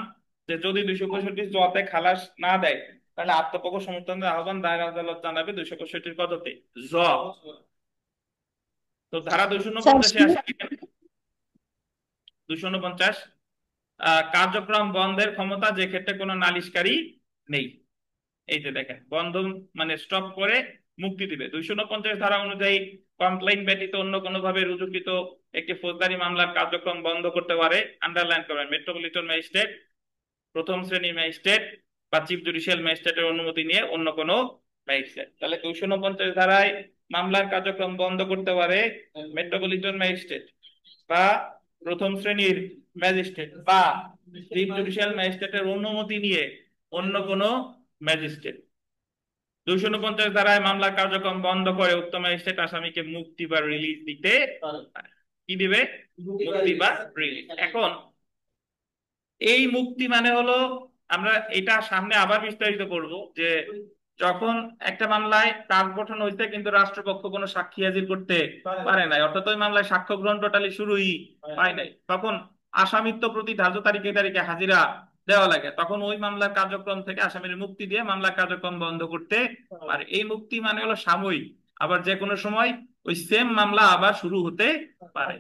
যে যদি 265 খালাস না দেয় তাহলে আত্মপক্ষ সমর্থনের আহ্বান দায়রা আদালত জানাবে 265 পদ্ধতি জ। তো ধারা 249-এ আসে 249 কার্যক্রম বন্ধের ক্ষমতা যে ক্ষেত্রে কোনো নালিশকারী নেই। এই যে দেখেন, বন্ধ মানে স্টপ করে মুক্তি দিবে। 249 ধারা অনুযায়ী কমপ্লেইন ব্যতীত অন্য কোনো ভাবে রুজুকৃত একটি ফৌজদারি মামলার কার্যক্রম বন্ধ করতে পারে, আন্ডারলাইন করবেন, মেট্রোপলিটন ম্যাজিস্ট্রেট, প্রথম শ্রেণীর ম্যাজিস্ট্রেট বা চিফ জুডিশিয়াল ম্যাজিস্ট্রেটের অনুমতি নিয়ে অন্য কোনো ম্যাজিস্ট্রেট। তাহলে 249 ধারায় মামলার কার্যক্রম বন্ধ করতে পারে মেট্রোপলিটন ম্যাজিস্ট্রেট বা প্রথম শ্রেণীর ম্যাজিস্ট্রেট বা চিফ জুডিশিয়াল ম্যাজিস্ট্রেটের অনুমতি নিয়ে অন্য কোনো ম্যাজিস্ট্রেট। 249 ধারায় মামলার কার্যক্রম বন্ধ করে উক্ত ম্যাজিস্ট্রেট আসামিকে মুক্তি বা রিলিজ দিতে পারে। কি দিবে? মুক্তি বা রিলিজ। এখন এই মুক্তি মানে হলো, আমরা এটা সামনে আবার বিস্তারিত করব, যে যখন একটা মামলায় কাজ গঠন হইতে কিন্তু রাষ্ট্রপক্ষ কোনো সাক্ষী হাজির করতে পারে নাই, অর্থাৎ ওই মামলায় সাক্ষ্য গ্রহণ টোটালি শুরুই হয় নাই, তখন আসামিত্ব প্রতি ধার্য তারিখে তারিখে হাজিরা দেওয়া লাগে, তখন ওই মামলার কার্যক্রম থেকে আসামির মুক্তি দিয়ে মামলার কার্যক্রম বন্ধ করতে পারে। এই মুক্তি মানে হলো সাময়িক, আবার যে কোনো সময় ওই সেম মামলা আবার শুরু হতে পারে।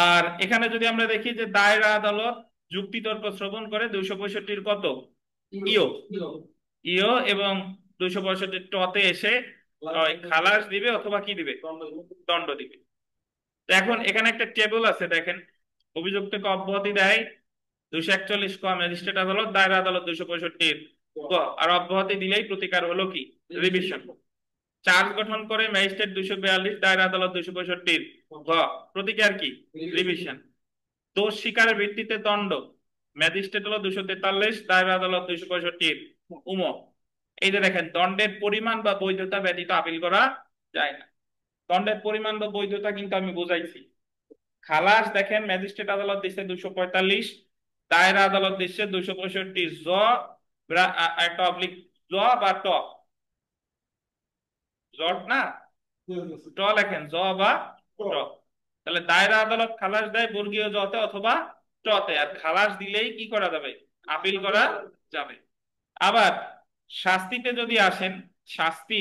আর এখানে যদি আমরা দেখি যে দায়রা আদালত যুক্তিতর্ক শ্রবণ করে 265 কত ইও, ইও এবং 265 টতে এসে খালাস দিবে অথবা কি দিবে, দণ্ড দিবে। তো এখন এখানে একটা টেবিল আছে দেখেন, অভিযুক্তকে অব্যাহতি দেয় 241 ক ম্যাজিস্ট্রেট আদালত, দায়রা আদালত 265 গ, আর অব্যাহতি দিলেই প্রতিকার হলো কি, রিভিশন। চার্জ গঠন করে ম্যাজিস্ট্রেট 242, দায়রা আদালত 265 গ, প্রতিকার কি, রিভিশন। দোষ স্বীকারের ভিত্তিতে দণ্ড, ম্যাজিস্ট্রেট হলো 243, দায়রা আদালত 265 উম। এই যে দেখেন, দণ্ডের পরিমাণ বা বৈধতা ব্যতীত আপিল করা যায় না। দণ্ডের পরিমাণ বা বৈধতা কিন্তু আমি বুঝাইছি। খালাস দেখেন, ম্যাজিস্ট্রেট আদালত দিচ্ছে 245, দায়রা আদালত দিচ্ছে 265, একটা অবলিক জ বা ট, জট না, ট লেখেন, জ বা ট। তাহলে দায়রা আদালত খালাস দেয় বর্গীয় জতে অথবা টতে, আর খালাস দিলেই কি করা যাবে, আপিল করা যাবে। আবার শাস্তিতে যদি আসেন, শাস্তি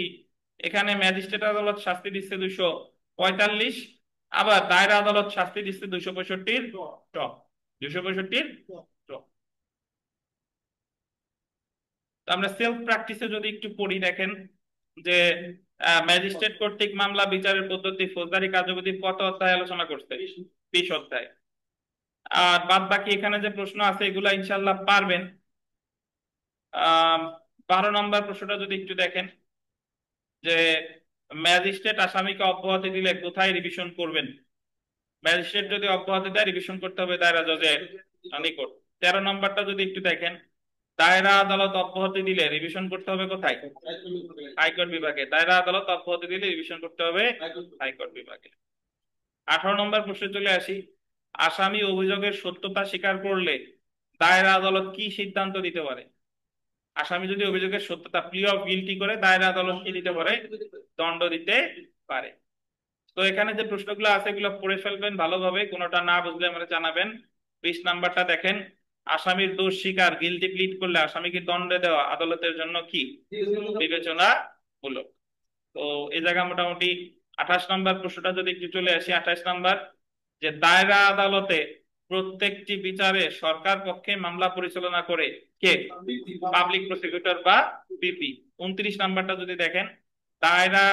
এখানে ম্যাজিস্ট্রেট আদালত শাস্তি দিচ্ছে 245, আবার দায়রা আদালত শাস্তি দিচ্ছে 265 ট, 265 ট। তো আমরা সেলফ প্র্যাকটিসে যদি একটু পড়ি, দেখেন যে ম্যাজিস্ট্রেট কর্তৃক মামলা বিচারের পদ্ধতি ফৌজদারি কার্যবিধি কত অধ্যায় আলোচনা করছে, 20 অধ্যায়। আর বাদ বাকি এখানে যে প্রশ্ন আছে এগুলা ইনশাল্লাহ পারবেন। 12 নম্বর প্রশ্নটা যদি একটু দেখেন, যে ম্যাজিস্ট্রেট আসামিকে অব্যাহতি দিলে কোথায় রিভিশন করবেন। ম্যাজিস্ট্রেট যদি অব্যাহতি দেয়, রিভিশন করতে হবে দায়রা জজের নিকট। 13 নম্বরটা যদি একটু দেখেন, দায়রা আদালত অব্যাহতি দিলে রিভিশন করতে হবে কোথায়, হাইকোর্ট বিভাগে। দায়রা আদালত অব্যাহতি দিলে রিভিশন করতে হবে হাইকোর্ট বিভাগে। 18 নম্বর প্রশ্নে চলে আসি, আসামি অভিযোগের সত্যতা স্বীকার করলে দায়রা আদালত কি সিদ্ধান্ত দিতে পারে। আসামি যদি অভিযোগের সত্যতা, প্লি অফ গিলটি করে, দায়রা আদালত কি দিতে পারে, দণ্ড দিতে পারে। তো এখানে যে প্রশ্নগুলো আছে এগুলো পড়ে ফেলবেন ভালোভাবে, কোনোটা না বুঝলে আমরা জানাবেন। 20 নম্বরটা দেখেন, আসামির দোষ স্বীকার, গিলটি প্লিড করলে আসামিকে দণ্ড দেওয়া আদালতের জন্য কি বিবেচনামূলক। তো এই জায়গা মোটামুটি। 28 নম্বর প্রশ্নটা যদি একটু চলে আসি, 28 নম্বর, যে দায়রা আদালতে প্রত্যেকটি বিচারে সরকার পক্ষে মামলা পরিচালনা করে কে, পাবলিক প্রসিকিউটর বা পিপি। 29 নম্বরটা যদি দেখেন, দায়রা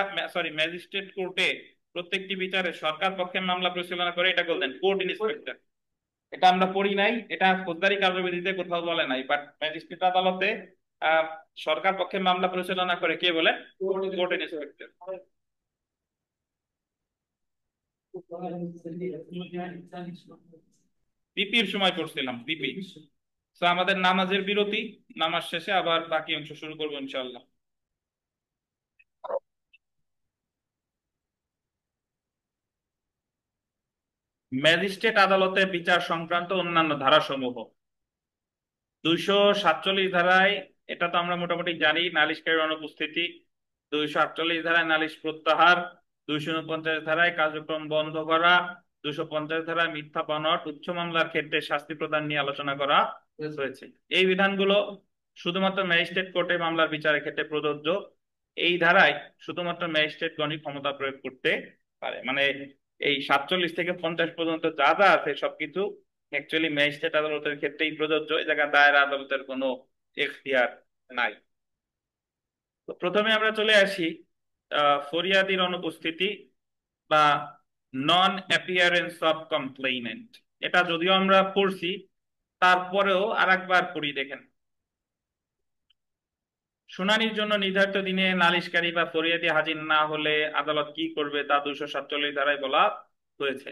ম্যাজিস্ট্রেট কোর্টে প্রত্যেকটি বিচারে সরকার পক্ষে মামলা পরিচালনা করে, এটা বলতেন কোর্ট ইন্সপেক্টর। এটা আমরা পড়ি নাই, এটা ফৌজদারি কার্যবিধিতে কোথাও বলে নাই, বাট ম্যাজিস্ট্রেট আদালতে আহ সরকার পক্ষে মামলা পরিচালনা করে কে বলে, কোর্ট ইন্সপেক্টর। পিপির সময় পড়ছিলাম পিপি। তো আমাদের নামাজের বিরতি, নামাজ শেষে আবার বাকি অংশ শুরু করবো ইনশাআল্লাহ। ম্যাজিস্ট্রেট আদালতে বিচার সংক্রান্ত অন্যান্য ধারাসমূহ, 247 ধারায়, এটা তো আমরা মোটামুটি জানি, নালিশকারীর অনুপস্থিতি। 248 ধারায় নালিশ প্রত্যাহার, 249 ধারায় কার্যক্রম বন্ধ করা, 250 ধারায় মিথ্যা বানোয়াট, উচ্চ মামলার ক্ষেত্রে শাস্তি প্রদান নিয়ে আলোচনা করা হয়েছে। এই বিধানগুলো শুধুমাত্র ম্যাজিস্ট্রেট কোর্টে মামলার বিচারের ক্ষেত্রে প্রযোজ্য। এই ধারায় শুধুমাত্র ম্যাজিস্ট্রেটগণই ক্ষমতা প্রয়োগ করতে পারে, মানে এই 47 থেকে 50 পর্যন্ত যা যা আছে সবকিছু অ্যাকচুয়ালি ম্যাজিস্ট্রেট আদালতের ক্ষেত্রেই প্রযোজ্য। এই জায়গায় দায়রা আদালতের কোনো এখতিয়ার নাই। তো প্রথমে আমরা চলে আসি ফরিয়াদির অনুপস্থিতি বা নন অ্যাপিয়ারেন্স অফ কমপ্লেইনেন্ট। এটা যদিও আমরা পড়ছি, তারপরেও আরেকবার পড়ি, দেখেন। শুনানির জন্য নির্ধারিত দিনে নালিশকারী বা ফরিয়াদি হাজির না হলে আদালত কি করবে তা 247 ধারায় বলা হয়েছে।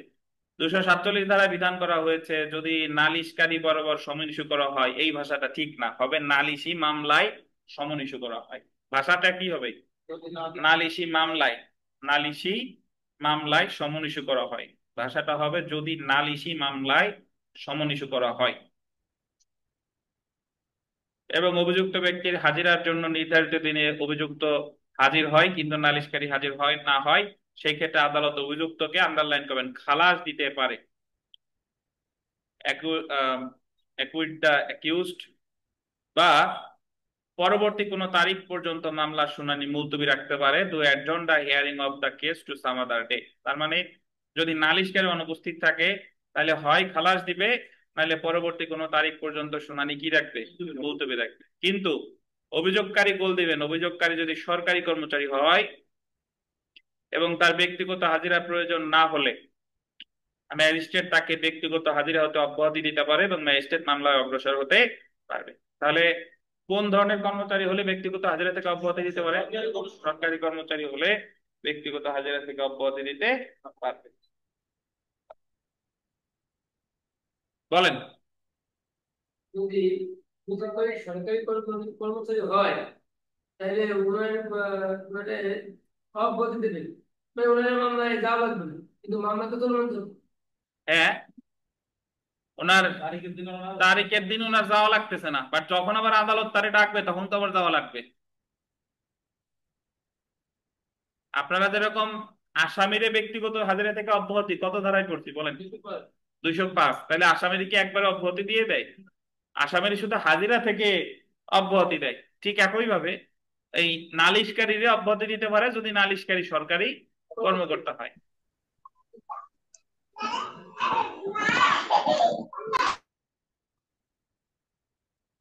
247 ধারায় বিধান করা হয়েছে, যদি নালিশকারী বরাবর সমন ইস্যু করা হয়, এই ভাষাটা ঠিক না, হবে নালিশি মামলায় সমন ইস্যু করা হয়। ভাষাটা কি হবে, নালিশি মামলায়, নালিশি মামলায় সমন ইস্যু করা হয়। ভাষাটা হবে যদি নালিশি মামলায় সমন ইস্যু করা হয় এবং অভিযুক্ত ব্যক্তির হাজিরার জন্য নির্ধারিত দিনে অভিযুক্ত হাজির হয় কিন্তু নালিশকারী হাজির হয় না হয়, সেই ক্ষেত্রে আদালত অভিযুক্তকে, আন্ডারলাইন করবেন, খালাস দিতে পারে। অ্যাকুইট দ্য অ্যাকিউজড, বা পরবর্তী কোনো তারিখ পর্যন্ত মামলার শুনানি মুলতবি রাখতে পারে, to adjourn the hearing of the case to some other day. তার মানে যদি নালিশকারী অনুপস্থিত থাকে তাহলে হয় খালাস দিবে, নাহলে পরবর্তী কোনো তারিখ পর্যন্ত শুনানি কি রাখবে, মুলতবি রাখবে। কিন্তু অভিযোগকারী গোল দিবেন, অভিযোগকারী যদি সরকারি কর্মচারী হয় এবং তার ব্যক্তিগত হাজিরা প্রয়োজন না হলে ম্যাজিস্ট্রেট তাকে ব্যক্তিগত হাজিরা হতে অব্যাহতি দিতে পারে এবং ম্যাজিস্ট্রেট মামলায় অগ্রসর হতে পারবে। তাহলে কোন ধরনের কর্মচারী হলে ব্যক্তিগত হাজিরা থেকে অব্যাহতি দিতে পারে, সরকারি কর্মচারী হলে ব্যক্তিগত হাজিরা থেকে অব্যাহতি দিতে পারবে। বলেন।
যদি বেসরকারি সরকারি কর্মচারী হয় তাহলে ওনার মানে অব্যাহতি দেবেন, মানে ওনার মামলায় যাওয়া লাগবে না, কিন্তু মামলা তো তুলবেন তো।
হ্যাঁ, ওনার তারিখের দিন ওনার যাওয়া লাগতেছে না, বাট যখন আবার আদালত তারে ডাকবে তখন তো আবার যাওয়া লাগবে। আপনারা যেরকম আসামিরে ব্যক্তিগত হাজিরা থেকে অব্যাহতি কত ধারায় করছি বলেন? 205। তাহলে আসামির কি একবারে অব্যাহতি দিয়ে দেয়? আসামির শুধু হাজিরা থেকে অব্যাহতি দেয়। ঠিক একই ভাবে এই নালিশকারীরে অব্যাহতি দিতে পারে যদি নালিশকারী সরকারি কর্মকর্তা হয়।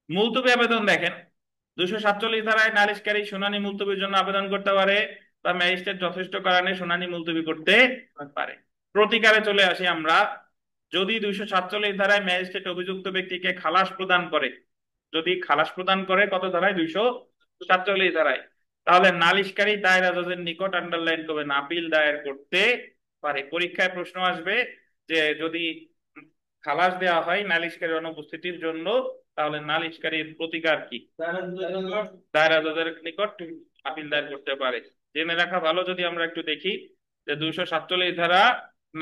মুলতবি আবেদন দেখেন, 247 ধারায় নালিশকারী শুনানি মুলতবির জন্য আবেদন করতে পারে বা ম্যাজিস্ট্রেট যথেষ্ট কারণে শুনানি মুলতবি করতে পারে। প্রতিকারে চলে আসি আমরা। যদি 247 ধারায় ম্যাজিস্ট্রেট অভিযুক্ত ব্যক্তিকে খালাস প্রদান করে, যদি খালাস প্রদান করে কত ধারায়? 247 ধারায়, তাহলে নালিশকারী দায়রা জজের নিকট আন্ডারলাইন করবেন আপিল দায়ের করতে পারে। পরীক্ষায় প্রশ্ন আসবে যে যদি খালাস দেওয়া হয় নালিশকারীর অনুপস্থিতির জন্য, তাহলে নালিশকারীর প্রতিকার কি? দায়রা জজের নিকট আপিল দায়ের করতে পারে। জেনে রাখা ভালো। যদি আমরা একটু দেখি যে 247 ধারা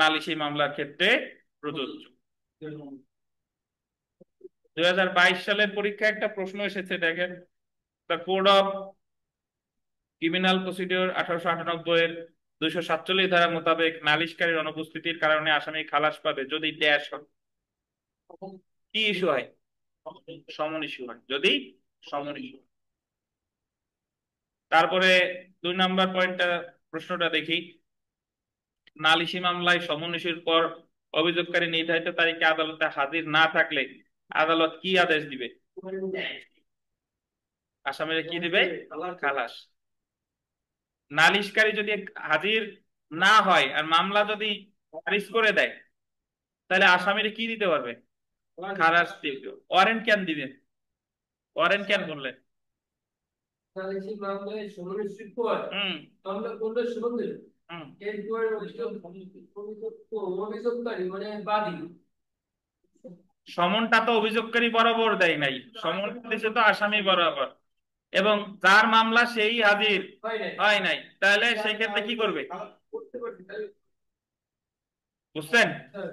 নালিশি মামলার ক্ষেত্রে প্রযোজ্য। 2022 সালের পরীক্ষায় একটা প্রশ্ন এসেছে, দেখেন। The code of criminal procedure 1898 এর 247 ধারা মোতাবেক নালিশকারীর অনুপস্থিতির কারণে আসামি খালাস পাবে যদি ড্যাশ কি ইস্যু হয়? সমন ইস্যু হয়, যদি সমন ইস্যু। তারপরে 2 নম্বর পয়েন্টটা, প্রশ্নটা দেখি। নালিশি মামলায় সমন ইস্যুর পর অভিযোগকারী নির্ধারিত তারিখে আদালতে হাজির না থাকলে আদালত কি আদেশ দিবে? আসামিরা কি দিবে? খালাস। নালিশকারী যদি হাজির না হয় আর মামলা যদি খারিজ করে দেয়, তাহলে আসামিরা কি দিতে পারবে? খালাস দিবে। ওয়ারেন্ট কেন দিবে? ওয়ারেন্ট কেন বললেন?
তাহলে সেই মামলায় সমস্যা পর
হুম।
মামলা করলে শুনবে,
হুম।
এরপর অভিযোগকারী মানে বাদী।
সমনটা তো অভিযোগকারী বরাবর দেয় নাই, সমন দিয়েছে তো আসামি বরাবর, এবং যার মামলা সেই হাজির হয় নাই, তাহলে সেই ক্ষেত্রে কি করবে?
করতে পারবে তাহলে।
বুঝছেন?
হ্যাঁ।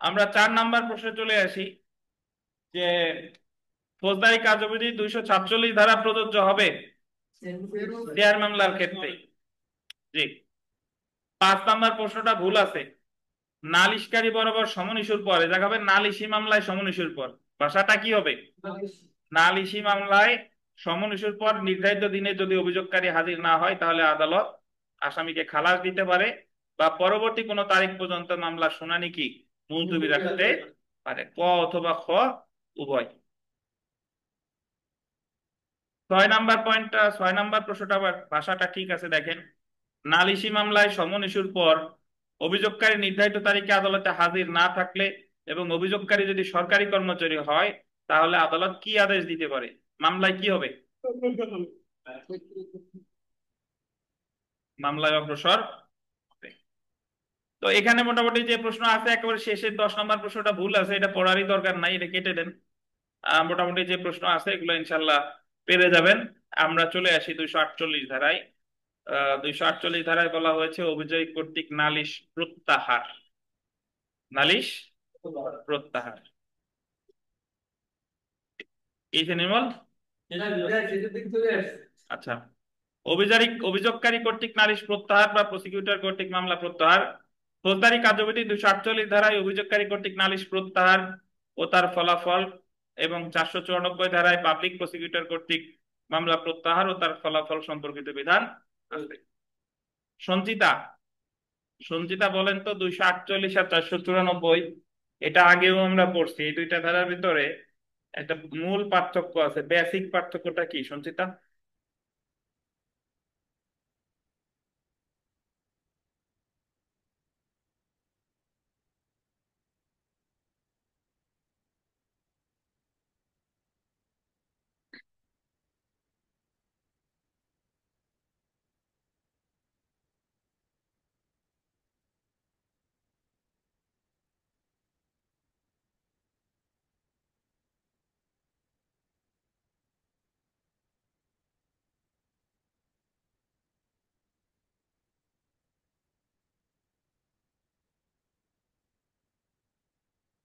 আমরা 4 নম্বর প্রশ্নে চলে আসি যে ফৌজদারি কার্যবিধি 247 ধারা প্রযোজ্য হবে দেয়ার মামলার ক্ষেত্রে। জি। 5 নম্বর প্রশ্নটা ভুল আছে। নালিশকারী বরাবর সমন ইস্যুর পর, এটা হবে নালিশি মামলায় সমন ইস্যুর পর। ভাষাটা কি হবে? নালিশি মামলায় সমন ইস্যুর পর নির্ধারিত দিনে যদি অভিযোগকারী হাজির না হয় তাহলে আদালত আসামিকে খালাস দিতে পারে বা পরবর্তী কোনো তারিখ পর্যন্ত মামলার শুনানি কি মুলতবি রাখতে পারে। ক অথবা খ উভয়। 6 নম্বর পয়েন্টটা, 6 নম্বর প্রশ্নটা আবার ভাষাটা ঠিক আছে, দেখেন। নালিশি মামলায় সমন ইস্যুর পর অভিযোগকারী নির্ধারিত তারিখে আদালতে হাজির না থাকলে এবং অভিযোগকারী যদি সরকারি কর্মচারী হয় তাহলে আদালত কি আদেশ দিতে পারে? মামলায় কি হবে? মামলায় অগ্রসর হবে। তো এখানে মোটামুটি যে প্রশ্ন আছে একেবারে শেষের 10 নম্বর প্রশ্নটা ভুল আছে, এটা পড়ারই দরকার নাই, এটা কেটে দেন। মোটামুটি যে প্রশ্ন আছে এগুলো ইনশাল্লাহ পেরে যাবেন। আমরা চলে আসি 248 ধারায়। 248 ধারায় বলা হয়েছে অভিযোগ কর্তৃক নালিশ প্রত্যাহার। নালিশ প্রত্যাহার এই যে নির্মল। আচ্ছা। অভিযোগকারী কর্তৃক নালিশ প্রত্যাহার বা প্রসিকিউটর কর্তৃক মামলা প্রত্যাহার। ফৌজদারি কার্যবিধি 248 ধারায় অভিযোগকারী কর্তৃক নালিশ প্রত্যাহার ও তার ফলাফল এবং 494 ধারায় পাবলিক প্রসিকিউটর কর্তৃক মামলা প্রত্যাহার ও তার ফলাফল সম্পর্কিত বিধান আছে। সঞ্চিতা, সঞ্চিতা বলেন তো 248 আর 494, এটা আগেও আমরা পড়ছি। এই দুইটা ধারার ভিতরে একটা মূল পার্থক্য আছে, বেসিক পার্থক্যটা কি সঞ্চিতা?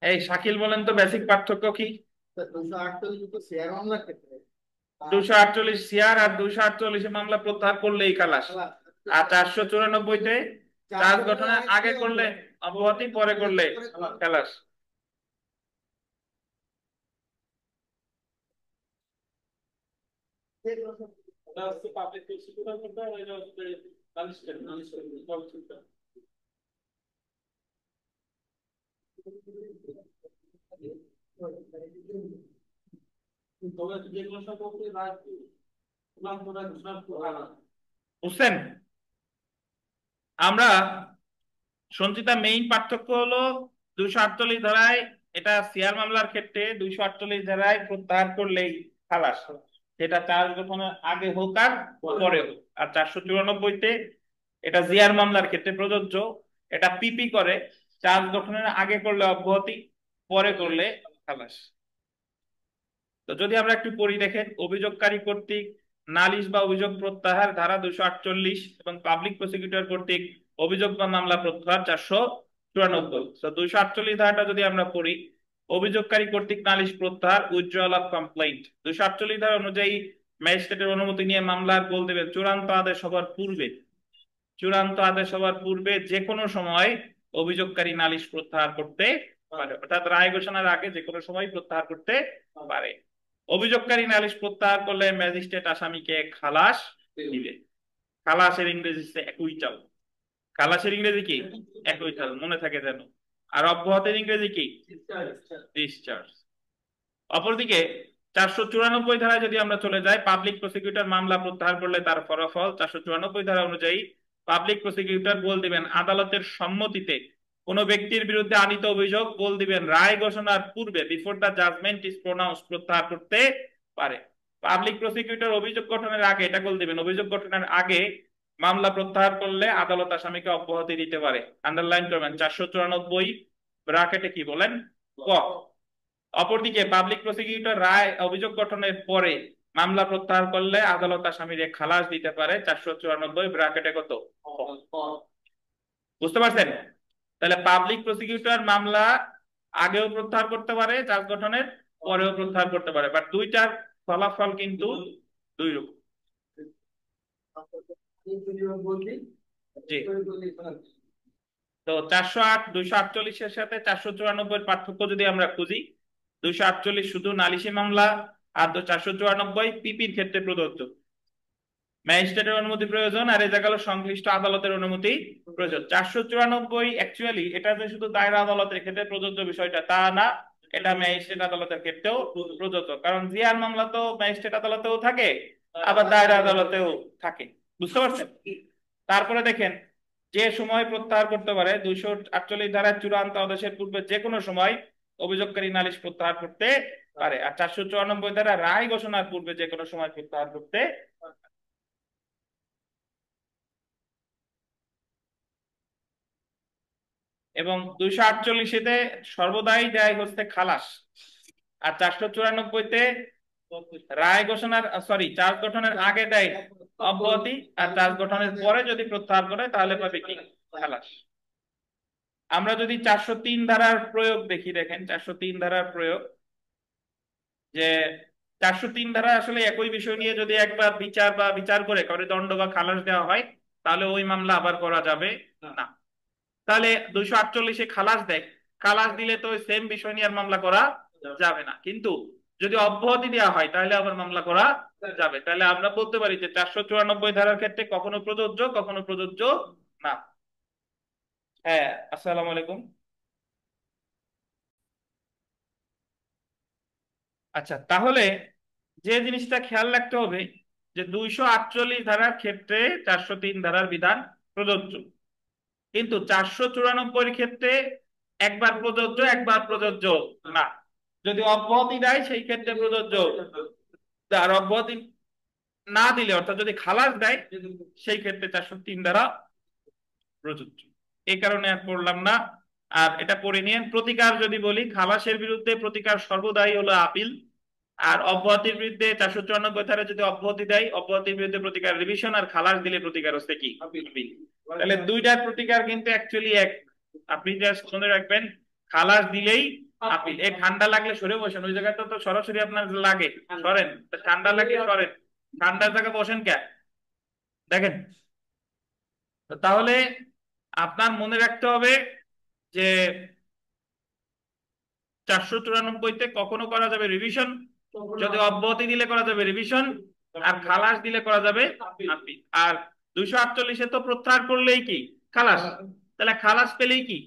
এই শাকিল বলেন তো বেসিক পার্থক্য কি?
248 তো শেয়ার মামলার ক্ষেত্রে,
248 সিআর আর 248 মামলা প্রত্যাহার করলেই খালাস। আর 494-তে চার্জ গঠনের আগে করলে অব্যাহতি, পরে করলে খালাস। বুঝছেন? আমরা সঞ্চিতা মেইন পার্থক্য হলো 248 ধারায়, এটা সিআর মামলার ক্ষেত্রে 248 ধারায় প্রত্যাহার করলেই খালাস, সেটা চার্জ গঠনের আগে হোক আর পরে হোক। আর 494-তে এটা জিআর মামলার ক্ষেত্রে প্রযোজ্য, এটা পিপি করে, চার্জ গঠনের আগে করলে অব্যাহতি, পরে করলে খালাস। তো যদি আমরা একটু পড়ি দেখেন, অভিযোগকারী কর্তৃক নালিশ বা অভিযোগ প্রত্যাহার ধারা 248 এবং পাবলিক প্রসিকিউটর কর্তৃক অভিযোগ বা মামলা প্রত্যাহার 494। তো 248 ধারাটা যদি আমরা পড়ি, অভিযোগকারী কর্তৃক নালিশ প্রত্যাহার, উইথড্রয়াল অফ কমপ্লেইন্ট। 248 ধারা অনুযায়ী ম্যাজিস্ট্রেটের অনুমতি নিয়ে মামলার গোল দেবেন চূড়ান্ত আদেশ হবার পূর্বে, চূড়ান্ত আদেশ হবার পূর্বে যে কোনো সময় অভিযোগকারী নালিশ প্রত্যাহার করতে পারে, অর্থাৎ রায় ঘোষণার আগে যে কোনো সময় প্রত্যাহার করতে পারে। অভিযোগকারী নালিশ প্রত্যাহার করলে ম্যাজিস্ট্রেট আসামিকে খালাস দিবে। খালাসের ইংরেজি হচ্ছে অ্যাকুইটাল। খালাসের ইংরেজি কি? অ্যাকুইটাল, মনে থাকে যেন। আর অব্যাহতির ইংরেজি কি? ডিসচার্জ। অপরদিকে 494 ধারায় যদি আমরা চলে যাই, পাবলিক প্রসিকিউটর মামলা প্রত্যাহার করলে তার ফলাফল 494 ধারা অনুযায়ী পাবলিক প্রসিকিউটর বল দিবেন আদালতের সম্মতিতে কোন ব্যক্তির বিরুদ্ধে আনিত অভিযোগ বল দিবেন রায় ঘোষণার পূর্বে, before the judgement is pronounce, প্রত্যাহার করতে পারে। পাবলিক প্রসিকিউটর অভিযোগ গঠনের আগে, এটা বল দিবেন অভিযোগ গঠনের আগে মামলা প্রত্যাহার করলে আদালত আসামিকে অব্যাহতি দিতে পারে। আন্ডারলাইন করবেন 494 ব্র্যাকেটে কি বলেন, ক। অপরদিকে পাবলিক প্রসিকিউটর রায় অভিযোগ গঠনের পরে মামলা প্রত্যাহার করলে আদালত আসামিরে খালাস দিতে পারে 494 ব্র্যাকেটে কত, বুঝতে পারছেন? তাহলে পাবলিক প্রসিকিউটর মামলা আগেও প্রত্যাহার করতে পারে, চার্জ গঠনের পরেও প্রত্যাহার করতে পারে, বাট দুইটার ফলাফল কিন্তু দুই রকম। জি। তো 408 248-এর সাথে 494 পার্থক্য যদি আমরা খুঁজি, 248 শুধু নালিশি মামলা, আর 494 পিপির ক্ষেত্রে প্রযোজ্য। ম্যাজিস্ট্রেটের অনুমতি প্রয়োজন, আর এই জায়গায় সংশ্লিষ্ট আদালতের অনুমতি প্রয়োজন। 494 অ্যাকচুয়ালি এটা যে শুধু দায়রা আদালতের ক্ষেত্রে প্রযোজ্য বিষয়টা তা না, এটা ম্যাজিস্ট্রেট আদালতের ক্ষেত্রেও প্রযোজ্য, কারণ জিআর মামলা তো ম্যাজিস্ট্রেট আদালতেও থাকে আবার দায়রা আদালতেও থাকে, বুঝতে পারছেন? তারপরে দেখেন, যে সময় প্রত্যাহার করতে পারে, 248 ধারার চূড়ান্ত আদেশের পূর্বে যে কোনো সময় অভিযোগকারী নালিশ প্রত্যাহার করতে পারে, আর 494 ধারা রায় ঘোষণার পূর্বে যে কোনো সময় প্রত্যাহার করতে। এবং 248-তে সর্বদাই দেয় হচ্ছে খালাস, আর 494-তে রায় ঘোষণার চার্জ গঠনের আগে দেয় অব্যাহতি, আর চার্জ গঠনের পরে যদি প্রত্যাহার করে তাহলে পাবে কি, খালাস। আমরা যদি 403 ধারার প্রয়োগ দেখি, দেখেন 403 ধারার প্রয়োগ, যে 403 ধারা আসলে একই বিষয় নিয়ে যদি একবার বিচার বা বিচার করে কারো দণ্ড বা খালাস দেওয়া হয় তাহলে ওই মামলা আবার করা যাবে না। তাহলে 248-এ খালাস দেয়, খালাস দিলে তো সেম বিষয় নিয়ে আর মামলা করা যাবে না, কিন্তু যদি অব্যাহতি দেওয়া হয় তাহলে আবার মামলা করা যাবে। তাহলে আমরা বলতে পারি যে 494 ধারার ক্ষেত্রে কখনো প্রযোজ্য, কখনো প্রযোজ্য না। হ্যাঁ, আসসালামু আলাইকুম। আচ্ছা, তাহলে যে জিনিসটা খেয়াল রাখতে হবে যে 248 ধারার ক্ষেত্রে 403 ধারার বিধান প্রযোজ্য, কিন্তু 494 ক্ষেত্রে একবার প্রযোজ্য, একবার প্রযোজ্য না। যদি অব্যাহতি দেয় সেই ক্ষেত্রে প্রযোজ্য, আর অব্যাহতি না দিলে অর্থাৎ যদি খালাস দেয় সেই ক্ষেত্রে 403 ধারা প্রযোজ্য। এই কারণে আর পড়লাম না, আর এটা পড়ে নিয়ে প্রতিকার যদি বলি, খালাসের বিরুদ্ধে প্রতিকার সর্বদাই হলো আপিল, আর অব্যাহতির বিরুদ্ধে 494 ধারা যদি অব্যাহতি দেয় অব্যাহতির বিরুদ্ধে প্রতিকার রিভিশন, আর খালাস দিলে প্রতিকার হচ্ছে কি, আপিল। তাহলে দুইটার প্রতিকার কিন্তু অ্যাকচুয়ালি এক। আপনি জাস্ট মনে রাখবেন, খালাস দিলেই আপিল। এই ঠান্ডা লাগলে সরে বসেন, ওই জায়গাটা তো সরাসরি আপনার লাগে, সরেন। তো ঠান্ডা লাগলে সরেন, ঠান্ডার জায়গায় বসেন কে? দেখেন, তো তাহলে আপনার মনে রাখতে হবে যে 494-তে কখনো করা যাবে রিভিশন, যদি অব্যাহতি দিলে করা যাবে রিভিশন, আর খালাস দিলে করা যাবে আপিল। আর 248-এ তো প্রত্যাহার করলেই কি খালাস, তাহলে খালাস পেলেই কি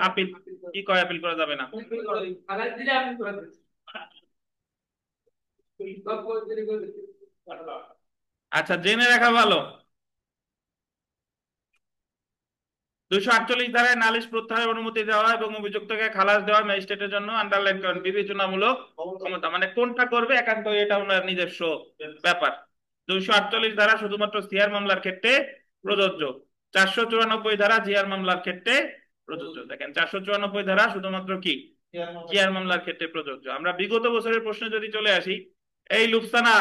আপিল। কি কয় আপিল করা যাবে না? আচ্ছা, জেনে রাখা ভালো, 248 ধারায় নালিশ প্রত্যাহারের অনুমতি দেওয়া এবং অভিযুক্তকে খালাস দেওয়া ম্যাজিস্ট্রেটের জন্য আন্ডারলাইন করেন বিবেচনামূলক ক্ষমতা। মানে কোনটা করবে একান্ত এটা ওনার নিজস্ব ব্যাপার। 248 ধারা শুধুমাত্র সিআর মামলার ক্ষেত্রে প্রযোজ্য, 494 ধারা জিআর মামলার ক্ষেত্রে প্রযোজ্য। দেখেন, 494 ধারা শুধুমাত্র কি জিআর মামলার ক্ষেত্রে প্রযোজ্য। আমরা বিগত বছরের প্রশ্নে যদি চলে আসি, এই লুফসানা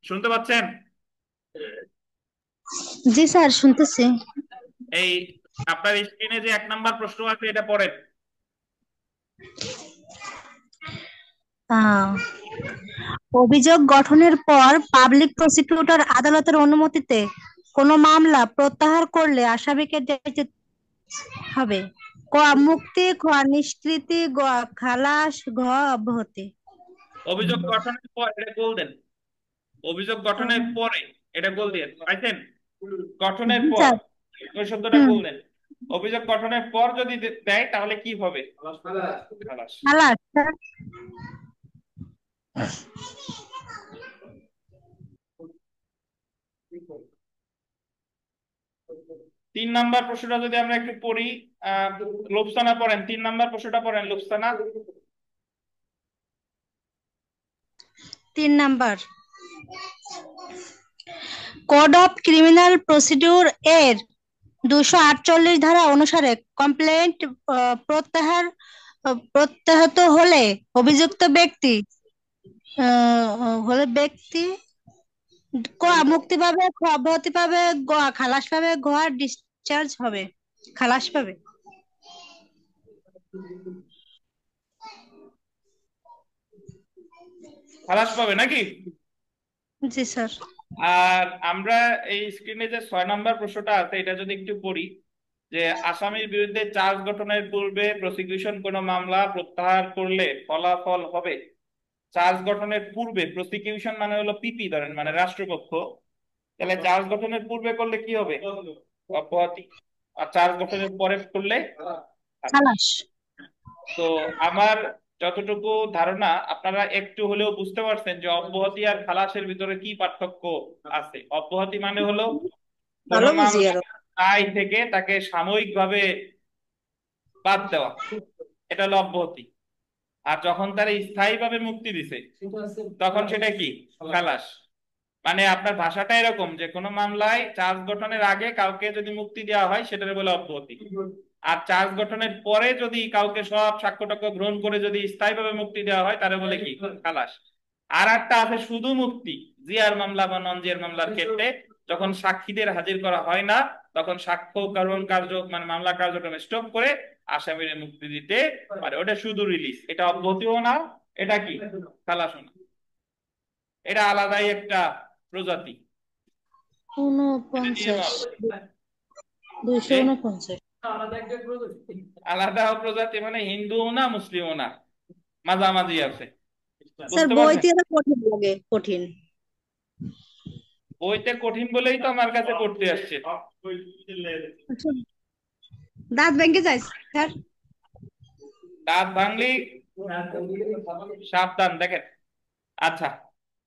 শুনতে পাচ্ছেন?
জি স্যার, শুনতেছি।
এই আপনার স্ক্রিনে যে 1 নাম্বার প্রশ্ন আছে এটা পড়েন।
আহ, অভিযোগ গঠনের পর পাবলিক প্রসিকিউটর আদালতের অনুমতিতে কোনো মামলা প্রত্যাহার করলে আসামিকে যেতে হবে। ক মুক্তি, খ নিষ্কৃতি, গ খালাস, ঘ অব্যাহতি।
অভিযোগ গঠনের পর এটা গোল দেন, অভিযোগ গঠনের পরে এটা গোল দিয়ে পাইছেন, গঠনের
জি
পর
স্যার।
ওই শব্দটা গোল দেন। অভিযোগ গঠনের পর যদি দেয় তাহলে কি হবে? খালাস।
খালাস স্যার।
3 নাম্বার প্রশ্নটা যদি আমরা একটু পড়ি, লুফসানা পড়েন, 3 নাম্বার প্রশ্নটা পড়েন লুফসানা।
3 number, code of criminal procedure এর 248 ধারা অনুসারে কমপ্লেন্ট প্রত্যাহত হলে অভিযুক্ত ব্যক্তি ব্যক্তি ক মুক্তি পাবে, খ অব্যাহতি পাবে, গ খালাস পাবে, ঘ ডিসচার্জ হবে, খালাস পাবে।
খালাস পাবে নাকি?
জি স্যার।
আর আমরা এই স্ক্রিনে যে 6 নাম্বার প্রশ্নটা আছে এটা যদি একটু পড়ি, যে আসামির বিরুদ্ধে চার্জ গঠনের পূর্বে প্রসিকিউশন কোনো মামলা প্রত্যাহার করলে ফলাফল হবে। চার্জ গঠনের পূর্বে, প্রসিকিউশন মানে হলো পিপি ধরেন, মানে রাষ্ট্রপক্ষ, তাহলে চার্জ গঠনের পূর্বে করলে কি হবে? অব্যাহতি। আর চার্জ গঠনের পরে করলে খালাস।
খালাস।
তো আমার যতটুকু ধারণা আপনারা একটু হলেও বুঝতে পারছেন যে অব্যাহতি আর খালাসের ভিতরে কি পার্থক্য আছে। অব্যাহতি মানে হলো কোনো
ভালো বুঝি
মামলা
আরো।
দায় থেকে তাকে সাময়িকভাবে বাদ দেওয়া, এটা হলো অব্যাহতি। আর যখন তারা স্থায়ীভাবে মুক্তি দিছে তখন সেটা কি খালাস। মানে আপনার ভাষাটা এরকম যে কোনো মামলায় চার্জ গঠনের আগে কাউকে যদি মুক্তি দেওয়া হয় সেটাকে বলে অব্যাহতি, আর চার্জ গঠনের পরে যদি কাউকে সব সাক্ষ্য টাক্ষ্য গ্রহণ করে যদি স্থায়ীভাবে মুক্তি দেওয়া হয় তারে বলে কি খালাস। আর একটা আছে শুধু মুক্তি, জিআর মামলা বা নন জিআর মামলার ক্ষেত্রে যখন সাক্ষীদের হাজির করা হয় না তখন সাক্ষ্য গ্রহণ কার্য মানে মামলা কার্যক্রম স্টপ করে আসামির মুক্তি দিতে পারে, ওটা শুধু রিলিজ। এটা অব্যাহতিও না, এটা কি খালাসও না, এটা আলাদাই একটা প্রজাতি।
49,
যে
249।
আলাদা প্রজাতি মানে হিন্দুও না মুসলিমও না, মাঝামাঝি আছে,
স্যার
বুঝতে পারছেন?
বইতে কঠিন লাগে, কঠিন।
বইতে কঠিন বলেই তো আমার কাছে পড়তে আসছে।
আচ্ছা, দাঁত ভেঙে যায় স্যার।
দাঁত ভাঙলি সাবধান, দেখেন। আচ্ছা,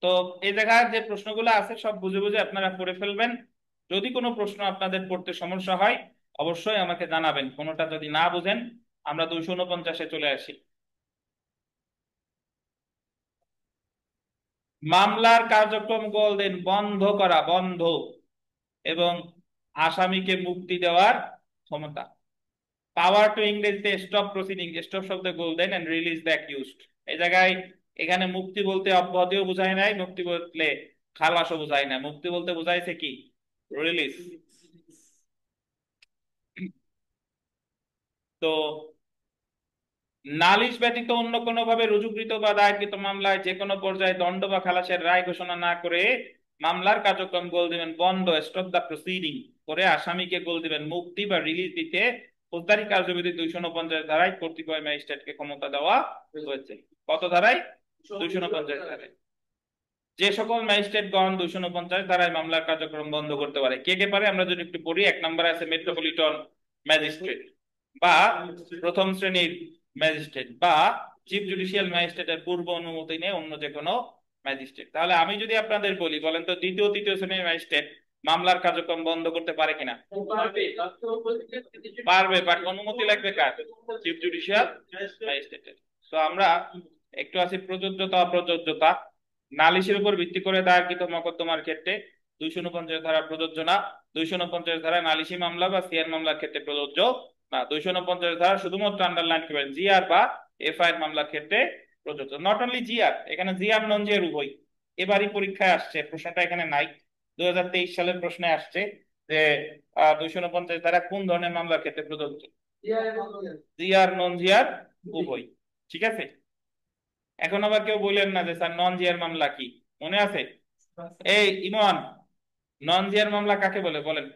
তো এই জায়গায় যে প্রশ্নগুলো আছে সব বুঝে বুঝে আপনারা পড়ে ফেলবেন। যদি কোনো প্রশ্ন আপনাদের পড়তে সমস্যা হয় অবশ্যই আমাকে জানাবেন, কোনোটা যদি না বুঝেন। আমরা 249-এ চলে আসি। মামলার কার্যক্রম গোল দিন বন্ধ করা, বন্ধ, এবং আসামিকে মুক্তি দেওয়ার ক্ষমতা। পাওয়ার টু ইংরেজিতে স্টপ প্রসিডিং, স্টপ শব্দে golden and release the accused. এই জায়গায় এখানে মুক্তি বলতে অব্যাহতিও বোঝায় নাই, মুক্তি বলতে খালাসও বোঝায় না, মুক্তি বলতে বোঝাইছে কি রিলিজ। তো নালিশ ব্যতীত অন্য কোনো ভাবে রুজুকৃত বা দায়েরকৃত মামলায় যে কোনো পর্যায়ে দণ্ড বা খালাসের রায় ঘোষণা না করে মামলার কার্যক্রম গোল দিবেন বন্ধ, স্টপ দ্য প্রসিডিং করে আসামিকে গোল দিবেন মুক্তি বা রিলিজ দিতে ফৌজদারি কার্যবিধি 249 ধারায় কতিপয় ম্যাজিস্ট্রেটকে ক্ষমতা দেওয়া হয়েছে। কত ধারায়? 249 ধারায়। যে সকল ম্যাজিস্ট্রেটগণ 249 ধারায় মামলার কার্যক্রম বন্ধ করতে পারে। কে কে পারে আমরা যদি একটু পড়ি। 1 নম্বরে আছে মেট্রোপলিটন ম্যাজিস্ট্রেট বা প্রথম শ্রেণীর ম্যাজিস্ট্রেট বা চিফ জুডিশিয়াল ম্যাজিস্ট্রেটের পূর্ব অনুমতি নিয়ে অন্য যে কোনো ম্যাজিস্ট্রেট। তাহলে আমি যদি আপনাদের বলি, বলেন তো দ্বিতীয় তৃতীয় শ্রেণীর ম্যাজিস্ট্রেট মামলার কার্যক্রম বন্ধ করতে পারে কিনা? পারবে, বাট অনুমতি লাগবে কার? চিফ জুডিশিয়াল ম্যাজিস্ট্রেটের। তো আমরা একটু আছি প্রযোজ্যতা অপ্রযোজ্যতা। নালিশের উপর ভিত্তি করে দায়েরকৃত মোকদ্দমার ক্ষেত্রে 249 ধারা প্রযোজ্য না। 249 ধারা নালিশি মামলা বা সিআর মামলার ক্ষেত্রে প্রযোজ্য না। 249 ধারা শুধুমাত্র আন্ডারলাইন করবেন জিআর বা এফআইআর মামলার ক্ষেত্রে প্রযোজ্য। নট অনলি জিআর, এখানে জিআর নন জিআর উভয়। এবারই পরীক্ষায় আসছে, প্রশ্নটা এখানে নাই, 2023 সালের প্রশ্নে আসছে যে 249 ধারা কোন ধরনের মামলার ক্ষেত্রে প্রযোজ্য। জিআর নন জিআর উভয়। ঠিক আছে। এখন আবার কেউ বললেন না যে স্যার নন জিআর মামলা কি, মনে আছে? এই ইমন, নন জিআর মামলা কাকে বলে বলেন?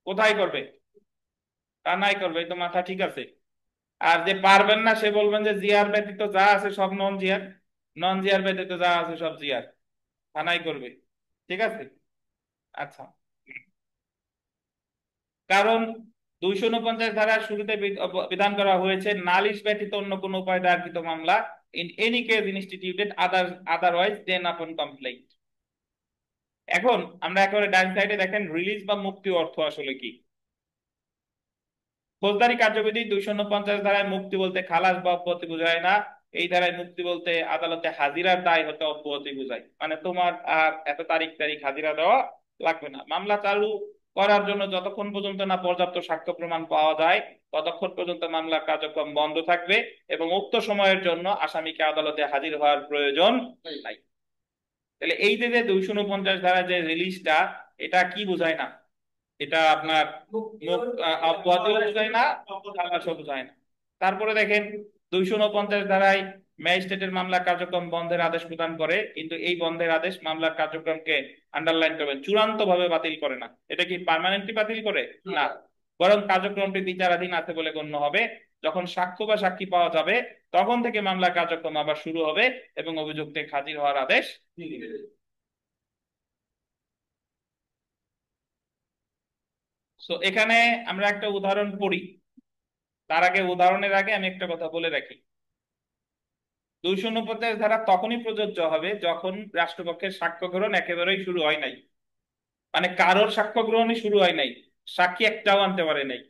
কোথায় করবে? থানায় করবে, এই তো মাথা ঠিক আছে। আর যে পারবেন না সে বলবেন যে জিআর ব্যতীত যা আছে সব নন জিআর, নন জিআর ব্যতীত যা আছে সব জিআর, থানায় করবে। ঠিক আছে। আচ্ছা, কারণ 249 ধারার শুরুতে বিধান করা হয়েছে নালিশ ব্যতীত অন্য কোনো উপায় দায়েরকৃত মামলা in any case instituted otherwise than upon complaint. এখন আমরা একেবারে ডান সাইডে দেখেন রিলিজ বা মুক্তি অর্থ আসলে কি। ফৌজদারি কার্যবিধি 249 ধারায় মুক্তি বলতে খালাস বা অব্যাহতি বোঝায় না। এই ধারায় মুক্তি বলতে আদালতে হাজিরার দায় হতে অব্যাহতি বোঝায়, মানে তোমার আর এত তারিখ তারিখ হাজিরা দেওয়া লাগবে না। মামলা চালু করার জন্য যতক্ষণ পর্যন্ত না পর্যাপ্ত সাক্ষ্য প্রমাণ পাওয়া যায় ততক্ষণ পর্যন্ত মামলার কার্যক্রম বন্ধ থাকবে এবং উক্ত সময়ের জন্য আসামিকে আদালতে হাজির হওয়ার প্রয়োজন নাই। তাহলে এই যে 249 ধারায় যে রিলিজটা, এটা কি বোঝায় না? এটা আপনার অব্যাহতিও বোঝায় না, খালাসও বোঝায় না। তারপরে দেখেন 249 ধারায় ম্যাজিস্ট্রেটের মামলা কার্যক্রম বন্ধের আদেশ প্রদান করে, কিন্তু এই বন্ধের আদেশ মামলার কার্যক্রমকে আন্ডারলাইন করবেন চূড়ান্ত ভাবে বাতিল করে না। এটা কি পার্মানেন্টলি বাতিল করে না, বরং কার্যক্রমটি বিচারাধীন আছে বলে গণ্য হবে। যখন সাক্ষ্য বা সাক্ষী পাওয়া যাবে তখন থেকে মামলা কার্যক্রম আবার শুরু হবে এবং অভিযুক্ত হাজির হওয়ার আদেশ দিবে। তো এখানে আমরা একটা উদাহরণ পড়ি। তার আগে, উদাহরণের আগে আমি একটা কথা বলে রাখি। 249 ধারা তখনই প্রযোজ্য হবে যখন রাষ্ট্রপক্ষের সাক্ষ্য গ্রহণ একেবারেই শুরু হয় নাই, মানে কারোর সাক্ষ্য গ্রহণই শুরু হয় নাই, সাক্ষী একটাও আনতে পারে নাই।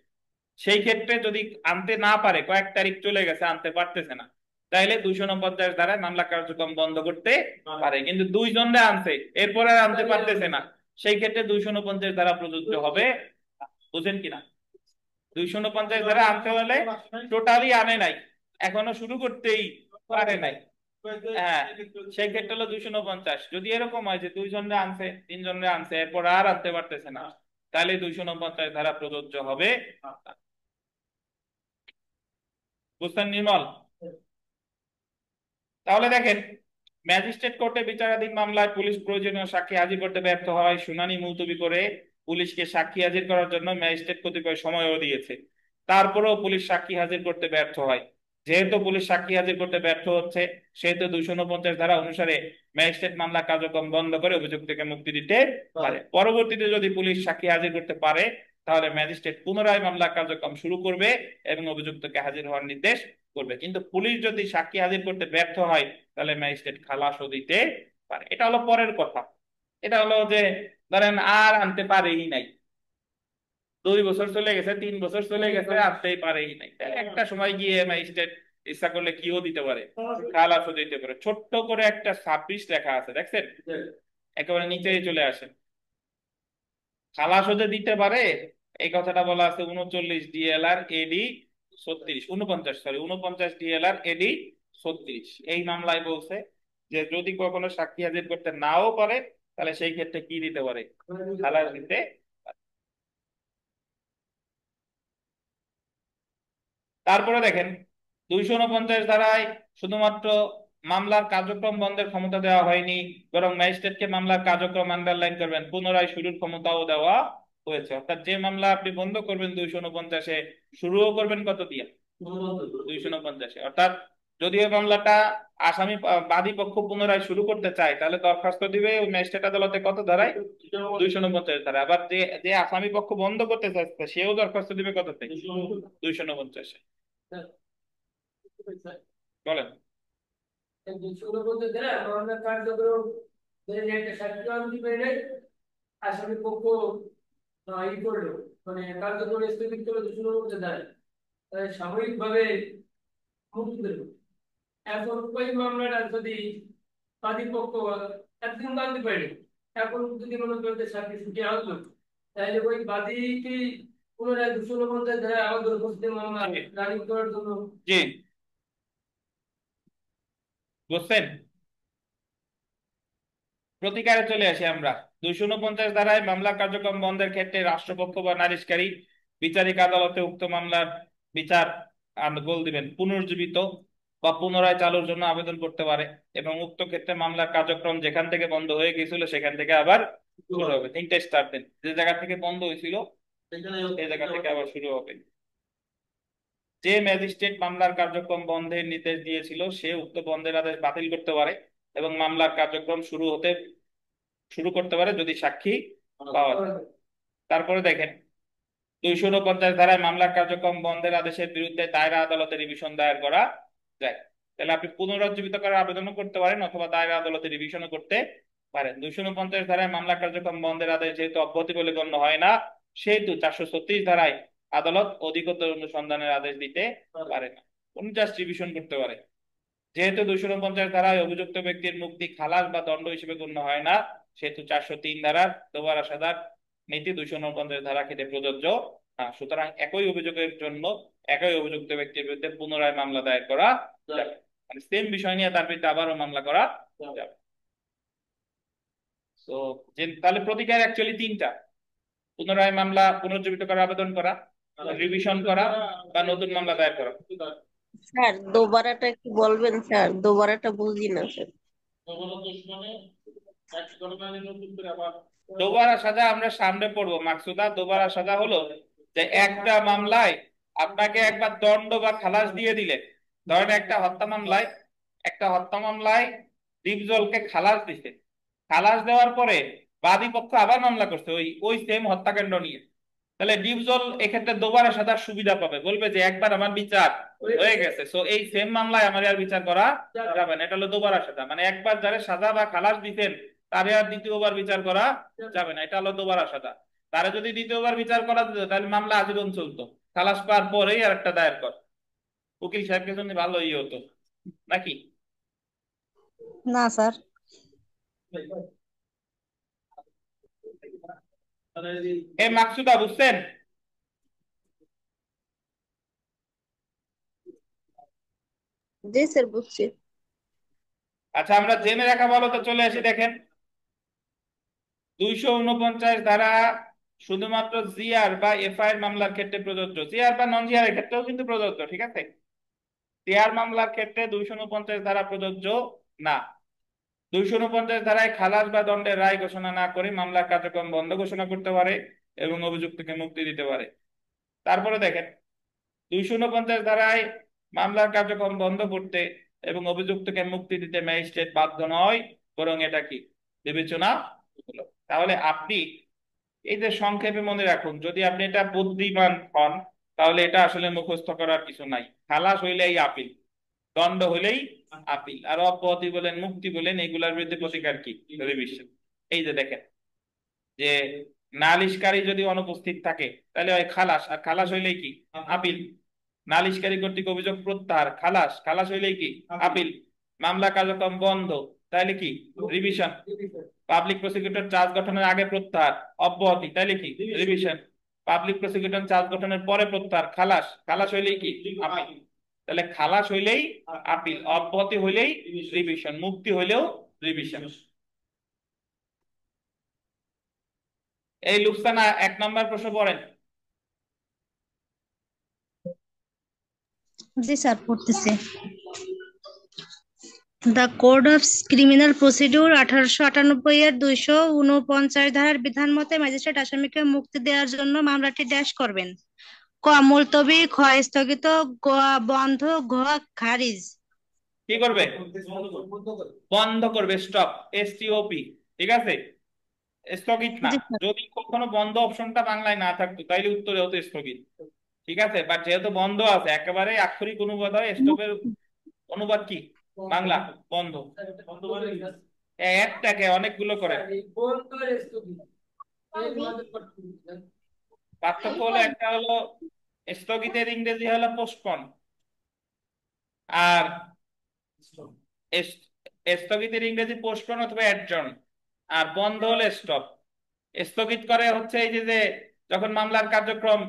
সেই ক্ষেত্রে যদি আনতে না পারে, কয়েক তারিখ চলে গেছে আনতে পারতেছে না, তাইলে 249 ধারায় মামলা কার্যক্রম বন্ধ করতে পারে। কিন্তু দুইজনে আনছে এরপরে আর আনতে পারতেছে না, সেই ক্ষেত্রে 249 ধারা প্রযোজ্য হবে। বুঝেন কিনা? 249 ধারা আনতে হলে টোটালি আনে নাই, এখনো শুরু করতেই পারে নাই। হ্যাঁ, সেই ক্ষেত্রে হলো 249। যদি এরকম হয় যে দুইজনে আনছে তিনজনে আনছে এরপর আর আনতে পারতেছে না, তাহলে 249 ধারা প্রযোজ্য হবে। বুঝছেন নির্মল? তাহলে দেখেন, ম্যাজিস্ট্রেট কোর্টে বিচারাধীন মামলায় পুলিশ প্রয়োজনীয় সাক্ষী হাজির করতে ব্যর্থ হয় শুনানি মুলতবি করে পুলিশকে সাক্ষী হাজির করার জন্য ম্যাজিস্ট্রেট কতিপয় সময়ও দিয়েছে। তারপরেও পুলিশ সাক্ষী হাজির করতে ব্যর্থ হয়। যেহেতু পুলিশ সাক্ষী হাজির করতে ব্যর্থ হচ্ছে, সেহেতু 249 ধারা অনুসারে ম্যাজিস্ট্রেট মামলা কার্যক্রম বন্ধ করে অভিযুক্তকে মুক্তি দিতে পারে। পরবর্তীতে যদি পুলিশ সাক্ষী হাজির করতে পারে তাহলে ম্যাজিস্ট্রেট পুনরায় মামলা কার্যক্রম শুরু করবে এবং অভিযুক্তকে হাজির হওয়ার নির্দেশ করবে। কিন্তু পুলিশ যদি সাক্ষী হাজির করতে ব্যর্থ হয় তাহলে ম্যাজিস্ট্রেট খালাসও দিতে পারে। এটা হলো পরের কথা। এটা হলো যে ধরেন আর আনতে পারেই নাই, 2 বছর চলে গেছে 3 বছর চলে গেছে আনতেই পারেই নাই, তাহলে একটা সময় গিয়ে ম্যাজিস্ট্রেট ইচ্ছা করলে কিও দিতে পারে, খালাসও দিতে পারে। ছোট্ট করে একটা 26 লেখা আছে, দেখছেন? একেবারে নিচেই চলে আসে, খালাসও যে দিতে পারে এই কথাটা বলা আছে 39 ডিএলআর এডি 36, 49 সরি 49 ডিএলআর এডি 36। এই মামলায় বলছে যে যদি কখনো সাক্ষী হাজির করতে নাও পারে তাহলে সেই ক্ষেত্রে কি দিতে পারে? খালাস দিতে পারে। তারপরে দেখেন 249 ধারায় শুধুমাত্র মামলার কার্যক্রম বন্ধের ক্ষমতা দেওয়া হয়নি, বরং ম্যাজিস্ট্রেটকে মামলার কার্যক্রম আন্ডারলাইন করবেন পুনরায় শুরুর ক্ষমতাও দেওয়া হয়েছে। অর্থাৎ যে মামলা আপনি বন্ধ করবেন 249-এ, শুরুও করবেন কত দিয়ে? 249-এ। অর্থাৎ যদি ওই মামলাটা আসামি বাদী পক্ষ পুনরায় শুরু করতে চায়, তাহলে দরখাস্ত দিবে ওই ম্যাজিস্ট্রেট আদালতে কত ধারায়? 249 ধারা। আবার যে যে আসামি পক্ষ বন্ধ করতে চাচ্ছে সেও দরখাস্ত দিবে কততে? 249-এ। বলেন।
শুরু করতে দেয় মামলার কার্যক্রম ধরে একটা সাক্ষী আনতে পারে আসামি পক্ষ ই করলো, মানে কার্যক্রম স্থগিত করে শুরু করতে দেয়, সাময়িকভাবে মুক্তি দিল। এখন ওই মামলাটা যদি বাদী পক্ষ একদিন জানতে পারে, এখন যদি মনে করতে সাক্ষী ছুটি আসলো, তাহলে ওই বাদী কি পুনরায় 249 ধারা আবার দরখাস্ত মামলা রানিং করার জন্য?
জি, বুঝছেন? প্রতিকারে চলে আসি আমরা। 249 ধারায় মামলা কার্যক্রম বন্ধের ক্ষেত্রে রাষ্ট্রপক্ষ বা নালিশকারী বিচারিক আদালতে উক্ত মামলার বিচার গোল দিবেন পুনর্জীবিত বা পুনরায় চালুর জন্য আবেদন করতে পারে, এবং উক্ত ক্ষেত্রে মামলার কার্যক্রম যেখান থেকে বন্ধ হয়ে গিয়েছিল সেখান থেকে আবার শুরু হবে। 3টে স্টার দেন, যে জায়গা থেকে বন্ধ হয়েছিল সেই জায়গা থেকে আবার শুরু হবে। যে ম্যাজিস্ট্রেট মামলার কার্যক্রম বন্ধের নির্দেশ দিয়েছিল সে উক্ত বন্ধের আদেশ বাতিল করতে পারে এবং মামলার কার্যক্রম শুরু করতে পারে যদি সাক্ষী পাওয়া যায়। তারপরে দেখেন 249 ধারায় মামলার কার্যক্রম বন্ধের আদেশের বিরুদ্ধে দায়রা আদালতে রিভিশন দায়ের করা যায়। তাহলে আপনি পুনরুজ্জীবিত করার আবেদনও করতে পারেন অথবা দায়রা আদালতে রিভিশনও করতে পারেন। 249 ধারায় মামলা কার্যক্রম বন্ধের আদেশ যেহেতু অব্যাহতি বলে গণ্য হয় না, সেহেতু 436 ধারায় আদালত অধিকতর অনুসন্ধানের আদেশ দিতে পারে না, জাস্ট রিভিশন করতে পারে। যেহেতু 249 ধারায় অভিযুক্ত ব্যক্তির মুক্তি খালাস বা দণ্ড হিসেবে গণ্য হয় না, সেহেতু 403 ধারার দোবারা সাজার নীতি 249 ধারা ক্ষেত্রে প্রযোজ্য না। সুতরাং একই অভিযোগের জন্য একই অভিযুক্ত ব্যক্তির বিরুদ্ধে পুনরায় মামলা দায়ের করা যাবে, মানে সেম বিষয় নিয়ে তার বিরুদ্ধে আবারও মামলা করা যাবে। তো তাহলে প্রতিকার অ্যাকচুয়ালি 3টা: পুনরায় মামলা পুনর্জীবিত করার আবেদন করা, রিভিশন করা, বা নতুন মামলা দায়ের করা।
স্যার দোবারাটা একটু বলবেন স্যার, দোবারাটা বুঝি না স্যার।
দোবারা সাজা আমরা সামনে পড়বো মাকসুদা। দোবারা সাজা হলো যে একটা মামলায় আপনাকে একবার দণ্ড বা খালাস দিয়ে দিলে, ধরেন একটা হত্যা মামলায় ডিপজলকে খালাস দিছে, খালাস দেওয়ার পরে বাদী পক্ষ আবার মামলা করছে ওই ওই সেম হত্যাকাণ্ড নিয়ে, তাহলে ডিপজল এক্ষেত্রে দোবারা সাজার সুবিধা পাবে, বলবে যে একবার আমার বিচার হয়ে গেছে, সো এই সেম মামলায় আমার আর বিচার করা যাবে না। এটা হলো দোবারা সাজা, মানে একবার যারা সাজা বা খালাস দিতেন তারে আর দ্বিতীয়বার বিচার করা যাবে না, এটা হলো দোবারা সাজা। তারা যদি দ্বিতীয়বার বিচার করা যেত তাহলে মামলা আজীবন চলতো, খালাস পাওয়ার পরেই আর একটা দায়ের কর। উকিল সাহেবকে জন্য ভালো হতো নাকি?
না স্যার।
মাকসুদা বুঝছেন?
জি স্যার বুঝছি।
আচ্ছা, আমরা জেনে রাখা ভালো, তো চলে আসি। দেখেন 249 ধারা শুধুমাত্র জিআর বা এফআইআর মামলার ক্ষেত্রে প্রযোজ্য, জিআর বা নন জিআর এর ক্ষেত্রেও কিন্তু প্রযোজ্য, ঠিক আছে? জিআর মামলার ক্ষেত্রে 249 ধারা প্রযোজ্য না। 249 ধারায় খালাস বা দণ্ডের রায় ঘোষণা না করে মামলার কার্যক্রম বন্ধ ঘোষণা করতে পারে এবং অভিযুক্তকে মুক্তি দিতে পারে। তারপরে দেখেন 249 ধারায় মামলার কার্যক্রম বন্ধ করতে এবং অভিযুক্তকে মুক্তি দিতে ম্যাজিস্ট্রেট বাধ্য নয়, বরং এটা কি বিবেচনা হলো। তাহলে আপনি এই যে সংক্ষেপে মনে রাখুন, যদি আপনি এটা বুদ্ধিমান হন তাহলে এটা আসলে মুখস্থ করার কিছু নাই। খালাস হইলেই আপিল, দণ্ড হইলেই আপিল, আর অব্যাহতি বলেন মুক্তি বলেন এগুলার বিরুদ্ধে প্রতিকার কি? রিভিশন। এই যে দেখেন যে নালিশকারী যদি অনুপস্থিত থাকে তাহলে হয় খালাস, আর খালাস হইলেই কি? আপিল। নালিশকারী কর্তৃক অভিযোগ প্রত্যাহার, খালাস, খালাস হইলেই কি? আপিল। মামলা কার্যক্রম বন্ধ, তাহলে কি? রিভিশন। পাবলিক প্রসিকিউটর চার্জ গঠনের আগে প্রত্যাহার, অব্যাহতি, তাহলে কি? রিভিশন। পাবলিক প্রসিকিউটর চার্জ গঠনের পরে প্রত্যাহার, খালাস, খালাস হইলেই কি? আপিল। তাহলে খালাস হইলেই আপিল, অব্যাহতি হইলেই রিভিশন, মুক্তি হইলেও রিভিশন। এই লুকসানা 1 নম্বর প্রশ্ন পড়েন।
জি স্যার, পড়তেছি। The code of criminal procedure 1898 এর 249 ধারার বিধান মতে ম্যাজিস্ট্রেট আসামিকে মুক্তি দেওয়ার জন্য মামলাটি ড্যাশ করবেন। ক মুলতবি, খ স্থগিত, গ বন্ধ, ঘ খারিজ।
কি করবে? বন্ধ করবে, স্টপ, STOP। ঠিক আছে, স্থগিত না।
জি স্যার।
যদি কখনো বন্ধ অপশনটা বাংলায় না থাকতো তাইলে উত্তরে হতো স্থগিত। ঠিক আছে, বাট যেহেতু বন্ধ আছে, একেবারে আক্ষরিক অনুবাদ হয় স্টপের অনুবাদ কি বাংলা? বন্ধ। একটাকে অনেকগুলো করে।
বন্ধ আর স্থগিত এই তোমাদের করতে হবে।
পার্থক্য হলো, একটা হলো স্থগিতের ইংরেজি হলো পোস্টপন, আর স্থগিতের ইংরেজি পোস্টপন অথবা অ্যাডজর্ন, আর বন্ধ হলে স্টপ। স্থগিত করে হচ্ছে এই যে যে যখন মামলার কার্যক্রম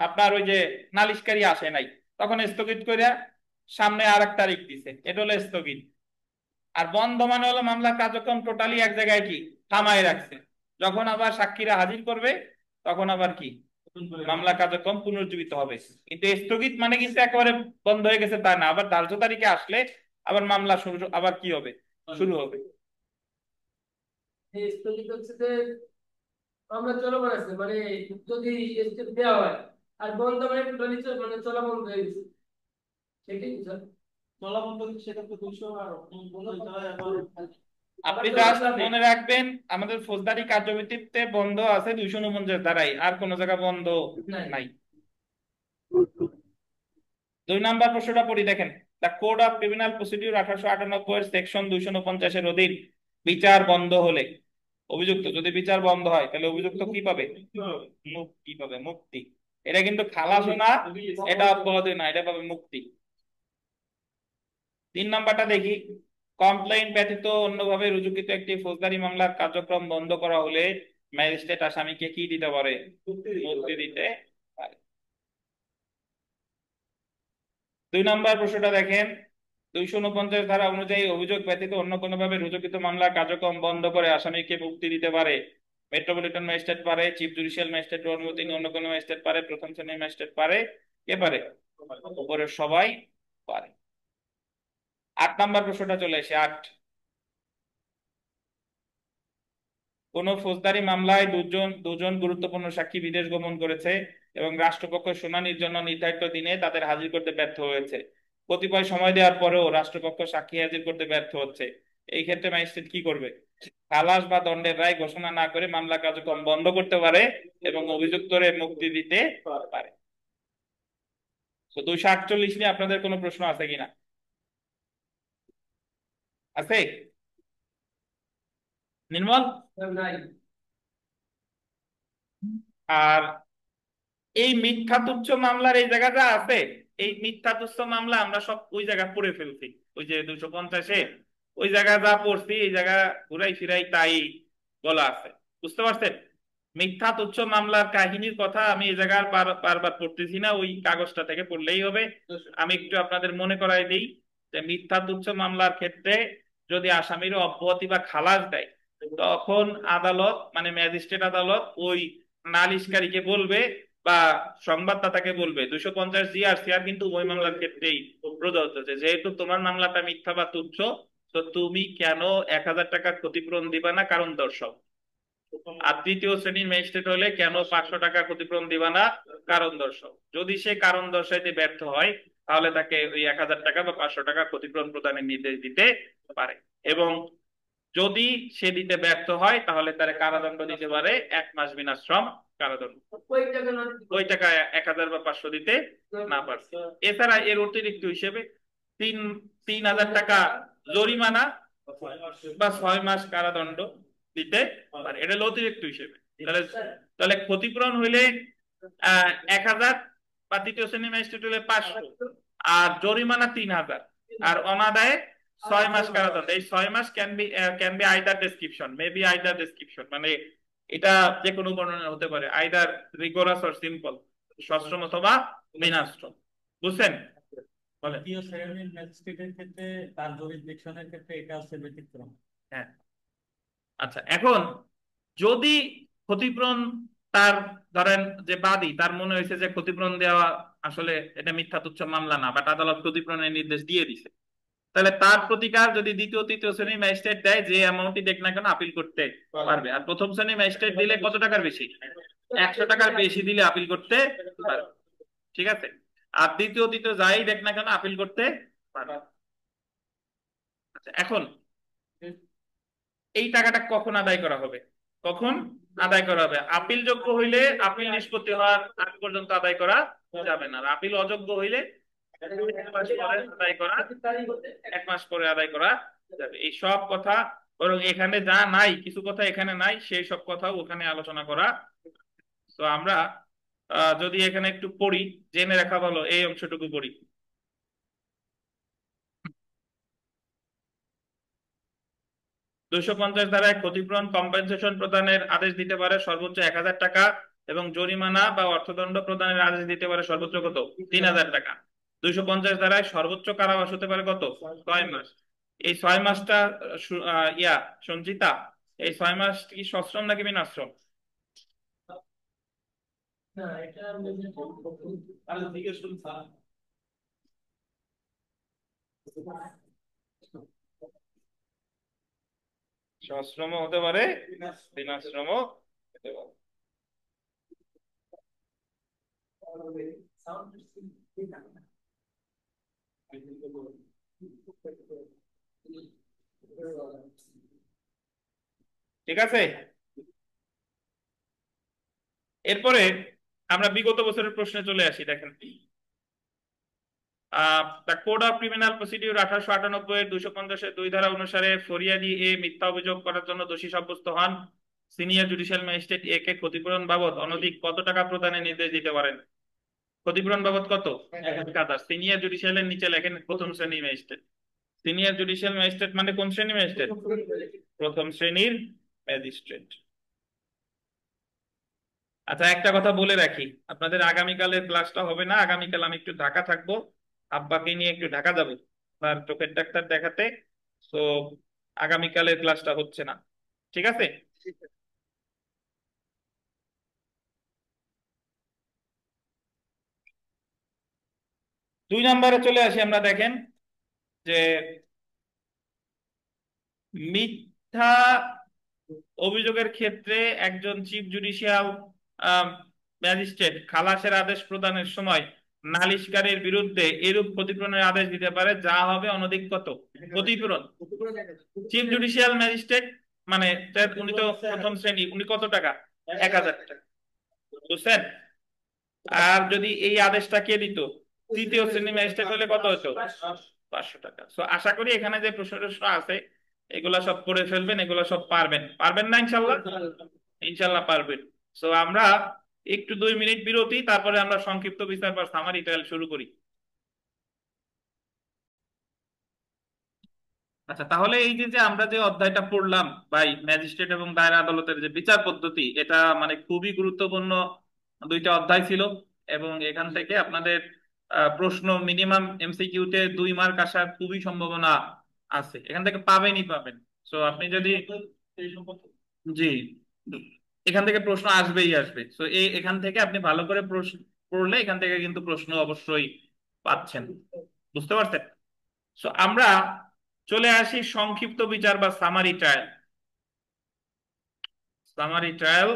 আপনার ওই যে নালিশকারী আসে নাই, তখন স্থগিত করে সামনে আর এক তারিখ দিছে, এটা হলো স্থগিত। আর বন্ধ মানে হলো মামলার কার্যক্রম টোটালি এক জায়গায় কি থামায় রাখছে, যখন আবার সাক্ষীরা হাজির করবে তখন আবার কি মামলা কার্যক্রম পুনরুজ্জীবিত হবে। কিন্তু স্থগিত মানে কিন্তু একেবারে বন্ধ হয়ে গেছে তা না, আবার ধার্য তারিখে আসলে আবার মামলা শুরু, আবার কি হবে, শুরু হবে।
এই স্থগিত হচ্ছে যে আমরা চলমান আছে মানে যদি স্টেপ দেওয়া হয়, আর বন্ধ মানে টোটালি মানে চলা বন্ধ হয়ে গেছে, সেটাই স্যার।
আপনি জাস্ট মনে রাখবেন, আমাদের ফৌজদারি কার্যবিধিতে বন্ধ আছে 249 ধারায়, আর কোন জায়গা বন্ধ নাই। 2 নম্বর প্রশ্নটা পড়ি, দেখেন। The code of criminal procedure 1898 এর সেকশন 249 এর অধীন বিচার বন্ধ হলে, অভিযুক্ত যদি বিচার বন্ধ হয় তাহলে অভিযুক্ত কি পাবে? মুক্তি পাবে, মুক্তি। এটা কিন্তু খালাসও না, এটা অব্যাহতি না, এটা পাবে মুক্তি। 3 নম্বরটা দেখি। কমপ্লেইন ব্যতীত অন্যভাবে রুজুকৃত একটি ফৌজদারি মামলার কার্যক্রম বন্ধ করা হলে ম্যাজিস্ট্রেট আসামিকে কি দিতে পারে? মুক্তি দিতে পারে। 2 নম্বর প্রশ্নটা দেখেন। 249 ধারা অনুযায়ী অভিযোগ ব্যতীত অন্য কোনোভাবে রুজুকৃত মামলার কার্যক্রম বন্ধ করে আসামিকে মুক্তি দিতে পারে মেট্রোপলিটন ম্যাজিস্ট্রেট পারে, চিফ জুডিশিয়াল ম্যাজিস্ট্রেট অনুমতি নিয়ে অন্য কোনো ম্যাজিস্ট্রেট পারে, প্রথম শ্রেণীর ম্যাজিস্ট্রেট পারে, কে পারে? উপরের সবাই পারে। 8 নম্বর প্রশ্নটা চলে এসে 8। কোন ফৌজদারি মামলায় দুজন দুজন গুরুত্বপূর্ণ সাক্ষী বিদেশ গমন করেছে এবং রাষ্ট্রপক্ষ শুনানির জন্য নির্ধারিত দিনে তাদের হাজির করতে ব্যর্থ হয়েছে। কতিপয় সময় দেওয়ার পরেও রাষ্ট্রপক্ষ সাক্ষী হাজির করতে ব্যর্থ হচ্ছে, এই ক্ষেত্রে ম্যাজিস্ট্রেট কি করবে? খালাস বা দণ্ডের রায় ঘোষণা না করে মামলা কার্যক্রম বন্ধ করতে পারে এবং অভিযুক্তরে মুক্তি দিতে পারে। তো 248 নিয়ে আপনাদের কোনো প্রশ্ন আছে কিনা? আছে নির্মল?
নাই।
আর এই মিথ্যা তুচ্ছ মামলার এই জায়গাটা আছে, এই মিথ্যা তুচ্ছ মামলা আমরা সব ওই জায়গা পড়ে ফেলছি, ওই যে 250-এ ওই জায়গা যা পড়ছি এই জায়গা ঘুরাই ফিরাই তাই বলা আছে, বুঝতে পারছেন? মিথ্যা তুচ্ছ মামলার কাহিনীর কথা আমি এই জায়গার বারবার পড়তেছি না, ওই কাগজটা থেকে পড়লেই হবে। আমি একটু আপনাদের মনে করাই দিই যে মিথ্যা তুচ্ছ মামলার ক্ষেত্রে যদি আসামির অব্যাহতি বা খালাস দেয়, তখন আদালত মানে ম্যাজিস্ট্রেট আদালত ওই নালিশকারীকে বলবে বা সংবাদদাতাকে বলবে, 250 জি আর সিআর কিন্তু ওই মামলার ক্ষেত্রেই প্রযোজ্য, যেহেতু তোমার মামলাটা মিথ্যা বা তুচ্ছ, তো তুমি কেন 1000 টাকা ক্ষতিপূরণ দিবা না, কারণ দর্শাও। আর তৃতীয় শ্রেণীর ম্যাজিস্ট্রেট হলে কেন 500 টাকা ক্ষতিপূরণ দিবা না, কারণ দর্শাও। যদি সে কারণ দর্শাইতে ব্যর্থ হয় তাহলে তাকে ওই 1000 টাকা বা 500 টাকা ক্ষতিপূরণ প্রদানের নির্দেশ দিতে পারে, এবং যদি সে দিতে ব্যর্থ হয় তাহলে তার কারাদণ্ড দিতে পারে 1 মাস বিনাশ্রম কারাদণ্ড।
ওই টাকা না,
ওই টাকা 1000 বা 500 দিতে না পারছে। এছাড়া এর অতিরিক্ত হিসেবে 3000 টাকা জরিমানা বা 6 মাস কারাদণ্ড দিতে পারে, এটা হলো অতিরিক্ত হিসেবে। তাহলে তাহলে ক্ষতিপূরণ হইলে 1000, বা তৃতীয় শ্রেণী ম্যাজিস্ট্রেট হলে 500, আর জরিমানা 3000, আর অনাদায়ে 6 মাস কারাদণ্ড। এই 6 মাস can be either description, may be either description, মানে এটা যে কোনো বর্ণনা হতে পারে, আইদার রিগোরাস অর সিম্পল, সশ্রম অথবা বিনাশ্রম। বুঝছেন? বলেন।
তৃতীয় শ্রেণীর ম্যাজিস্ট্রেটের ক্ষেত্রে তার জুরিসডিকশনের ক্ষেত্রে এটা হচ্ছে ব্যতিক্রম।
হ্যাঁ, আচ্ছা। এখন যদি ক্ষতিপূরণ তার ধরেন যে বাদী তার মনে হয়েছে যে ক্ষতিপূরণ দেওয়া আসলে এটা মিথ্যা তুচ্ছ মামলা না, বাট আদালত ক্ষতিপূরণের নির্দেশ দিয়ে দিছে, তাহলে তার প্রতিকার যদি দ্বিতীয় তৃতীয় শ্রেণীর ম্যাজিস্ট্রেট দেয়, যে অ্যামাউন্টই দেখ না কেন আপিল করতে পারবে। আর প্রথম শ্রেণীর ম্যাজিস্ট্রেট দিলে কত টাকার বেশি? 100 টাকার বেশি দিলে আপিল করতে পারবে। ঠিক আছে? আর দ্বিতীয় তৃতীয় যাই দেখ না কেন আপিল করতে পারবে। আচ্ছা, এখন এই টাকাটা কখন আদায় করা হবে? কখন আদায় করা হবে? আপিল যোগ্য হইলে আপিল নিষ্পত্তি হওয়ার আগ পর্যন্ত আদায় করা যাবে না। আর আপিল অযোগ্য হইলে 1 মাস পরে আদায় করা, 1 মাস পরে আদায় করা যাবে। এই সব কথা, বরং এখানে যা নাই, কিছু কথা এখানে নাই, সেই সব কথাও ওখানে আলোচনা করা। তো আমরা যদি এখানে একটু পড়ি, জেনে রাখা ভালো, এই অংশটুকু পড়ি। 250 ধারায় ক্ষতিপূরণ কম্পেনসেশন প্রদানের আদেশ দিতে পারে সর্বোচ্চ 1000 টাকা, এবং জরিমানা বা অর্থদণ্ড প্রদানের আদেশ দিতে পারে সর্বোচ্চ কত? 3000 টাকা। 250 ধারায় সর্বোচ্চ কারাবাস হতে পারে কত? 6 মাস। এই 6 মাসটা সঞ্চিতা, এই 6 মাস কি সশ্রম নাকি বিনাশ্রম?
না, এটা
সশ্রম হতে পারে, বিনাশ্রম হতে পারে। ঠিক আছে? এরপরে আমরা বিগত বছরের প্রশ্নে চলে আসি। দেখেন, the code of criminal procedure 1898 এর 250-2 ধারা অনুসারে ফরিয়াদি এ মিথ্যা অভিযোগ করার জন্য দোষী সাব্যস্ত হন, সিনিয়র জুডিশিয়াল ম্যাজিস্ট্রেট এ কে ক্ষতিপূরণ বাবদ অনধিক কত টাকা প্রদানের নির্দেশ দিতে পারেন? ক্ষতিপূরণ বাবদ কত? 1000। সিনিয়র জুডিশিয়ালের নিচে লেখেন প্রথম শ্রেণীর ম্যাজিস্ট্রেট। সিনিয়র জুডিশিয়াল ম্যাজিস্ট্রেট মানে কোন শ্রেণীর ম্যাজিস্ট্রেট? প্রথম শ্রেণীর ম্যাজিস্ট্রেট। আচ্ছা, একটা কথা বলে রাখি, আপনাদের আগামীকালের ক্লাসটা হবে না। আগামীকাল আমি একটু ঢাকা থাকবো, আব্বাকে নিয়ে একটু ঢাকা যাবো তার চোখের ডাক্তার দেখাতে। তো আগামীকালের ক্লাসটা হচ্ছে না। ঠিক আছে? 2 নম্বরে চলে আসি আমরা। দেখেন যে মিথ্যা অভিযোগের ক্ষেত্রে একজন চিফ জুডিশিয়াল ম্যাজিস্ট্রেট খালাসের আদেশ প্রদানের সময় নালিশকারীর বিরুদ্ধে এরূপ ক্ষতিপূরণের আদেশ দিতে পারে, যা হবে অনধিক কত? ক্ষতিপূরণ। চিফ জুডিশিয়াল ম্যাজিস্ট্রেট মানে উনি তো প্রথম শ্রেণী, উনি কত টাকা? 1000 টাকা। বুঝছেন? আর যদি এই আদেশটা কে দিত? তৃতীয় শ্রেণী ম্যাজিস্ট্রেট হলে কত হতো? 500 টাকা। তো আশা করি এখানে যে প্রশ্ন আছে এগুলা সব করে ফেলবেন, এগুলা সব পারবেন। পারবেন না ইনশাল্লাহ? ইনশাল্লাহ পারবেন। সো আমরা একটু 2 মিনিট বিরতি, তারপরে আমরা সংক্ষিপ্ত বিচার বা সামারি ট্রায়াল শুরু করি। আচ্ছা, তাহলে এই যে যে আমরা যে অধ্যায়টা পড়লাম ভাই, ম্যাজিস্ট্রেট এবং দায়রা আদালতের যে বিচার পদ্ধতি, এটা মানে খুবই গুরুত্বপূর্ণ 2টা অধ্যায় ছিল। এবং এখান থেকে আপনাদের প্রশ্ন মিনিমাম এমসিকিউ তে 2 মার্ক আসার খুবই সম্ভাবনা আছে, এখান থেকে পাবেনই পাবেন। সো আপনি যদি, জি, এখান থেকে প্রশ্ন আসবেই আসবে। সো এখান থেকে আপনি ভালো করে প্রশ্ন পড়লে এখান থেকে কিন্তু প্রশ্ন অবশ্যই পাচ্ছেন। বুঝতে পারছেন? সো আমরা চলে আসি সংক্ষিপ্ত বিচার বা সামারি ট্রায়াল। সামারি ট্রায়াল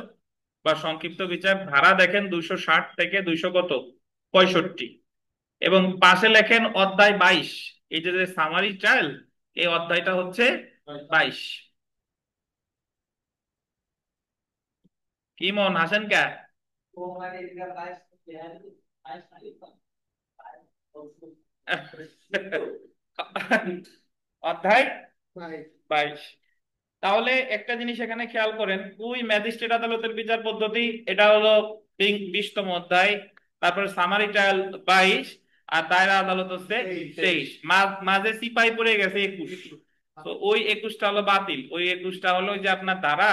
বা সংক্ষিপ্ত বিচার ধারা দেখেন 260 থেকে 200 কত 65, এবং পাশে লেখেন অধ্যায় 22। এই যে সামারি ট্রায়াল, এই অধ্যায়টা হচ্ছে 22। কি মন হাসেন কে? অধ্যায় 22। তাহলে একটা জিনিস এখানে খেয়াল করেন, ওই ম্যাজিস্ট্রেট আদালতের বিচার পদ্ধতি এটা হলো 20তম অধ্যায়, তারপরে সামারি ট্রায়াল 22, আর দায়রা আদালত হচ্ছে 23। মাঝে সিপাহি পড়ে গেছে 21। তো ওই 21টা হলো বাতিল। ওই 21টা হলো যে আপনার ধারা,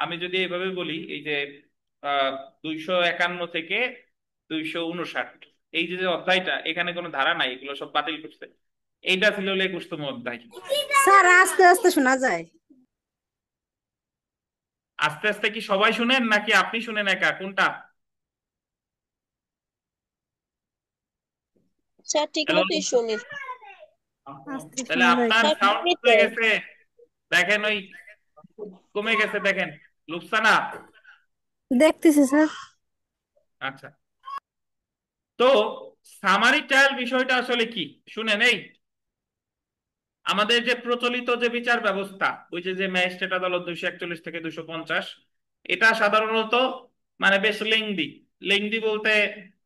আমি যদি এইভাবে বলি, এই যে 251 থেকে 259, এই যে যে অধ্যায়টা, এখানে কোনো ধারা নাই, এগুলো সব বাতিল করছে। এইটা ছিল 21তম অধ্যায়।
স্যার আস্তে আস্তে শোনা যায়।
আস্তে আস্তে কি সবাই শুনেন নাকি আপনি শুনেন একা, কোনটা?
স্যার ঠিক
হ্যালো,
মতোই শুনি।
আস্তে
তাহলে
শোনা
আপনার
যাইছে।
স্যার
সাউন্ড
ঠিকই তো।
কমে গেছে, দেখেন ওই কমে গেছে দেখেন, লুকসানা।
দেখতেছি স্যার।
আচ্ছা, তো সামারি ট্রায়াল বিষয়টা আসলে কি শুনেন। এই আমাদের যে প্রচলিত যে বিচার ব্যবস্থা, ওই যে যে ম্যাজিস্ট্রেট আদালত 241 থেকে 250, এটা সাধারণত মানে বেশ লেংদি। লেংদি বলতে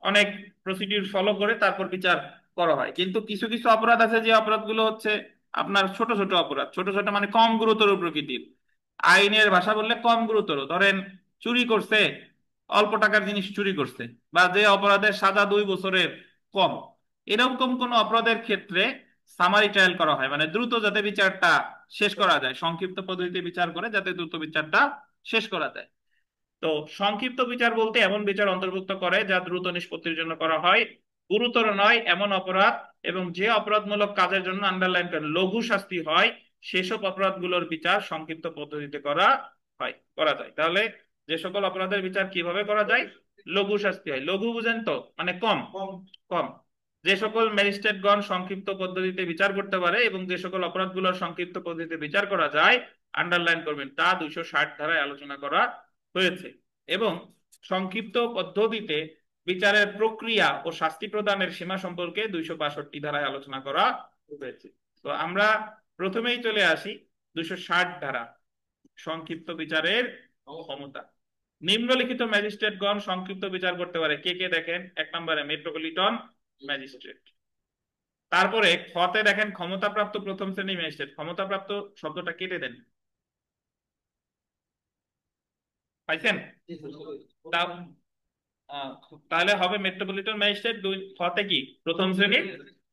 অনেক প্রসিডিউর ফলো করে তারপর বিচার করা হয়, কিন্তু কিছু কিছু অপরাধ আছে যে অপরাধগুলো হচ্ছে আপনার ছোট ছোট অপরাধ, ছোট ছোট মানে কম গুরুতর প্রকৃতির। আইনের ভাষা বললে কম গুরুতর, ধরেন চুরি করছে, অল্প টাকার জিনিস চুরি করছে, বা যে অপরাধের সাজা 2 বছরের কম, এরকম কোন অপরাধের ক্ষেত্রে সামারি ট্রায়াল করা হয়, মানে দ্রুত যাতে বিচারটা শেষ করা যায়, সংক্ষিপ্ত পদ্ধতিতে বিচার করে যাতে দ্রুত বিচারটা শেষ করা যায়। তো সংক্ষিপ্ত বিচার বলতে এমন বিচার অন্তর্ভুক্ত করে যা দ্রুত নিষ্পত্তির জন্য করা হয়, গুরুতর নয় এমন অপরাধ, এবং যে অপরাধমূলক কাজের জন্য আন্ডারলাইন করে লঘু শাস্তি হয়, সেসব অপরাধগুলোর বিচার সংক্ষিপ্ত পদ্ধতিতে করা যায়। তাহলে যে সকল অপরাধের বিচার কিভাবে করা যায়? লঘু শাস্তি হয়। লঘু বুঝেন তো, মানে কম কম। যে সকল ম্যাজিস্ট্রেটগণ সংক্ষিপ্ত পদ্ধতিতে বিচার করতে পারে এবং যে সকল অপরাধগুলোর সংক্ষিপ্ত পদ্ধতিতে বিচার করা যায়, আন্ডারলাইন করবেন, তা 260 ধারায় আলোচনা করা হয়েছে। এবং সংক্ষিপ্ত পদ্ধতিতে বিচারের প্রক্রিয়া ও শাস্তি প্রদানের সীমা সম্পর্কে 262 ধারায় আলোচনা করা হয়েছে। তো আমরা প্রথমেই চলে আসি 260 ধারা, সংক্ষিপ্ত বিচারের ক্ষমতা। নিম্নলিখিত ম্যাজিস্ট্রেটগণ সংক্ষিপ্ত বিচার করতে পারে, কে কে দেখেন? 1 নম্বরে মেট্রোপলিটন ম্যাজিস্ট্রেট। তারপরে খতে দেখেন ক্ষমতাপ্রাপ্ত প্রথম শ্রেণী ম্যাজিস্ট্রেট। ক্ষমতাপ্রাপ্ত শব্দটা কেটে দেন, পাইছেন? তা- তাহলে হবে মেট্রোপলিটন ম্যাজিস্ট্রেট। দুই খতে কি প্রথম শ্রেণীর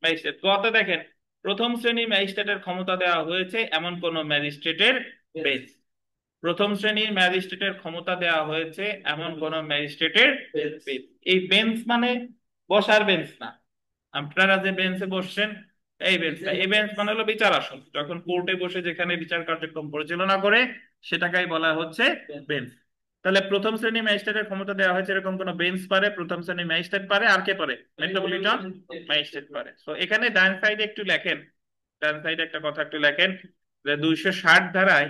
ম্যাজিস্ট্রেট। গতে দেখেন প্রথম শ্রেণীর ম্যাজিস্ট্রেটের ক্ষমতা দেওয়া হয়েছে এমন কোন ম্যাজিস্ট্রেটের বেঞ্চ। প্রথম শ্রেণীর ম্যাজিস্ট্রেটের ক্ষমতা দেওয়া হয়েছে এমন কোন ম্যাজিস্ট্রেটের বেঞ্চ। এই বেঞ্চ মানে বসার বেঞ্চ না, আপনারা যে বেঞ্চে বসছেন এই বেঞ্চ না, এই বেঞ্চ মানে হলো বিচার আসন, যখন কোর্টে বসে যেখানে বিচার কার্যক্রম পরিচালনা করে সেটাকেই বলা হচ্ছে বেঞ্চ। তাহলে প্রথম শ্রেণী ম্যাজিস্ট্রেটের ক্ষমতা দেওয়া হয়েছে এরকম কোন বেঞ্চ পারে, প্রথম শ্রেণী ম্যাজিস্ট্রেট পারে, আর কে পারে? মেট্রোপলিটন ম্যাজিস্ট্রেট পারে। তো এখানে ডান সাইডে একটু লেখেন, ডান সাইডে একটা কথা একটু লেখেন যে 260 ধারায়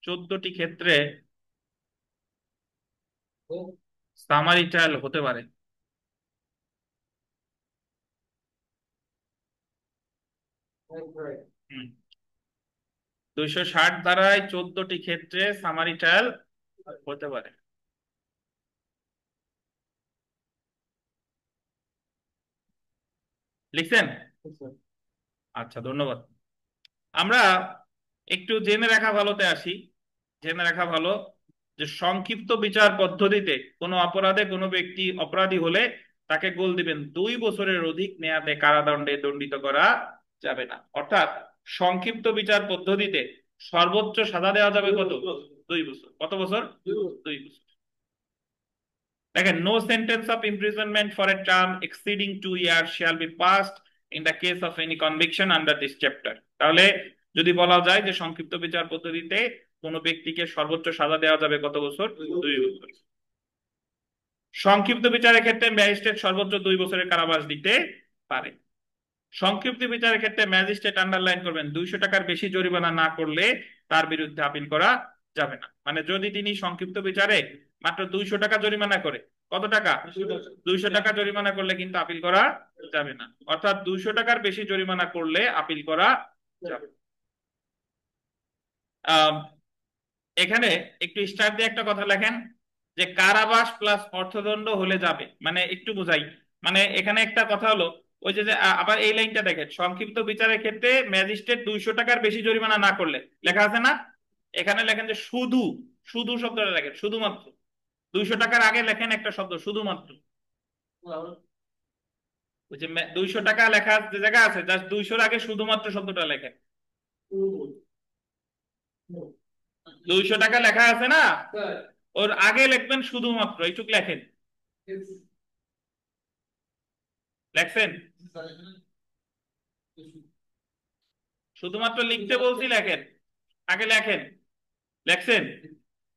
14টি ক্ষেত্রে সামারি ট্রায়াল হতে পারে। হুম, 260 ধারায় 14টি ক্ষেত্রে সামারি ট্রায়াল হতে পারে। লিখছেন? আচ্ছা, ধন্যবাদ। আমরা একটু জেনে রাখা ভালোতে আসি। জেনে রাখা ভালো যে সংক্ষিপ্ত বিচার পদ্ধতিতে কোনো অপরাধে কোনো ব্যক্তি অপরাধী হলে তাকে গোল দিবেন 2 বছরের অধিক মেয়াদে কারাদণ্ডে দণ্ডিত করা যাবে না। অর্থাৎ সংক্ষিপ্ত বিচার পদ্ধতিতে সর্বোচ্চ সাজা দেওয়া যাবে কত? 2 বছর। কত বছর? 2 বছর। দেখেন, no sentence of imprisonment for a term exceeding 2 years shall be passed in the case of any conviction under this chapter। তাহলে যদি বলা যায় যে সংক্ষিপ্ত বিচার পদ্ধতিতে কোনো ব্যক্তিকে সর্বোচ্চ সাজা দেওয়া যাবে কত বছর? 2 বছর। সংক্ষিপ্ত বিচারের ক্ষেত্রে ম্যাজিস্ট্রেট সর্বোচ্চ 2 বছরের কারাবাস দিতে পারে। সংক্ষিপ্ত বিচারের ক্ষেত্রে ম্যাজিস্ট্রেট, আন্ডারলাইন করবেন, 200 টাকার বেশি জরিমানা না করলে তার বিরুদ্ধে আপিল করা যাবে না। মানে যদি তিনি সংক্ষিপ্ত বিচারে মাত্র 200 টাকা জরিমানা করে, কত টাকা? 200 টাকা জরিমানা করলে কিন্তু আপিল করা যাবে না। অর্থাৎ 200 টাকার বেশি জরিমানা করলে আপিল করা যাবে। আহ এখানে একটু স্টার দিয়ে একটা কথা লেখেন যে কারাবাস প্লাস অর্থদণ্ড হলে যাবে, মানে একটু বুঝাই। মানে এখানে একটা কথা হলো ওই যে আবার এই লাইনটা দেখেন, সংক্ষিপ্ত বিচারের ক্ষেত্রে ম্যাজিস্ট্রেট 200 টাকার বেশি জরিমানা না করলে, লেখা আছে না? এখানে লেখেন যে শুধু, শুধু শব্দটা লেখেন, শুধুমাত্র। 200 টাকার আগে লেখেন একটা শব্দ, শুধুমাত্র। ওই যে 200 টাকা লেখা যে জায়গা আছে, জাস্ট 200-র আগে শুধুমাত্র শব্দটা লেখেন। 200 টাকা লেখা আছে না, ওর আগে লিখবেন শুধুমাত্র, এইটুক লেখেন। লেখছেন? শুধুমাত্র লিখতে বলছি, লেখেন, আগে লেখেন। লেখছেন?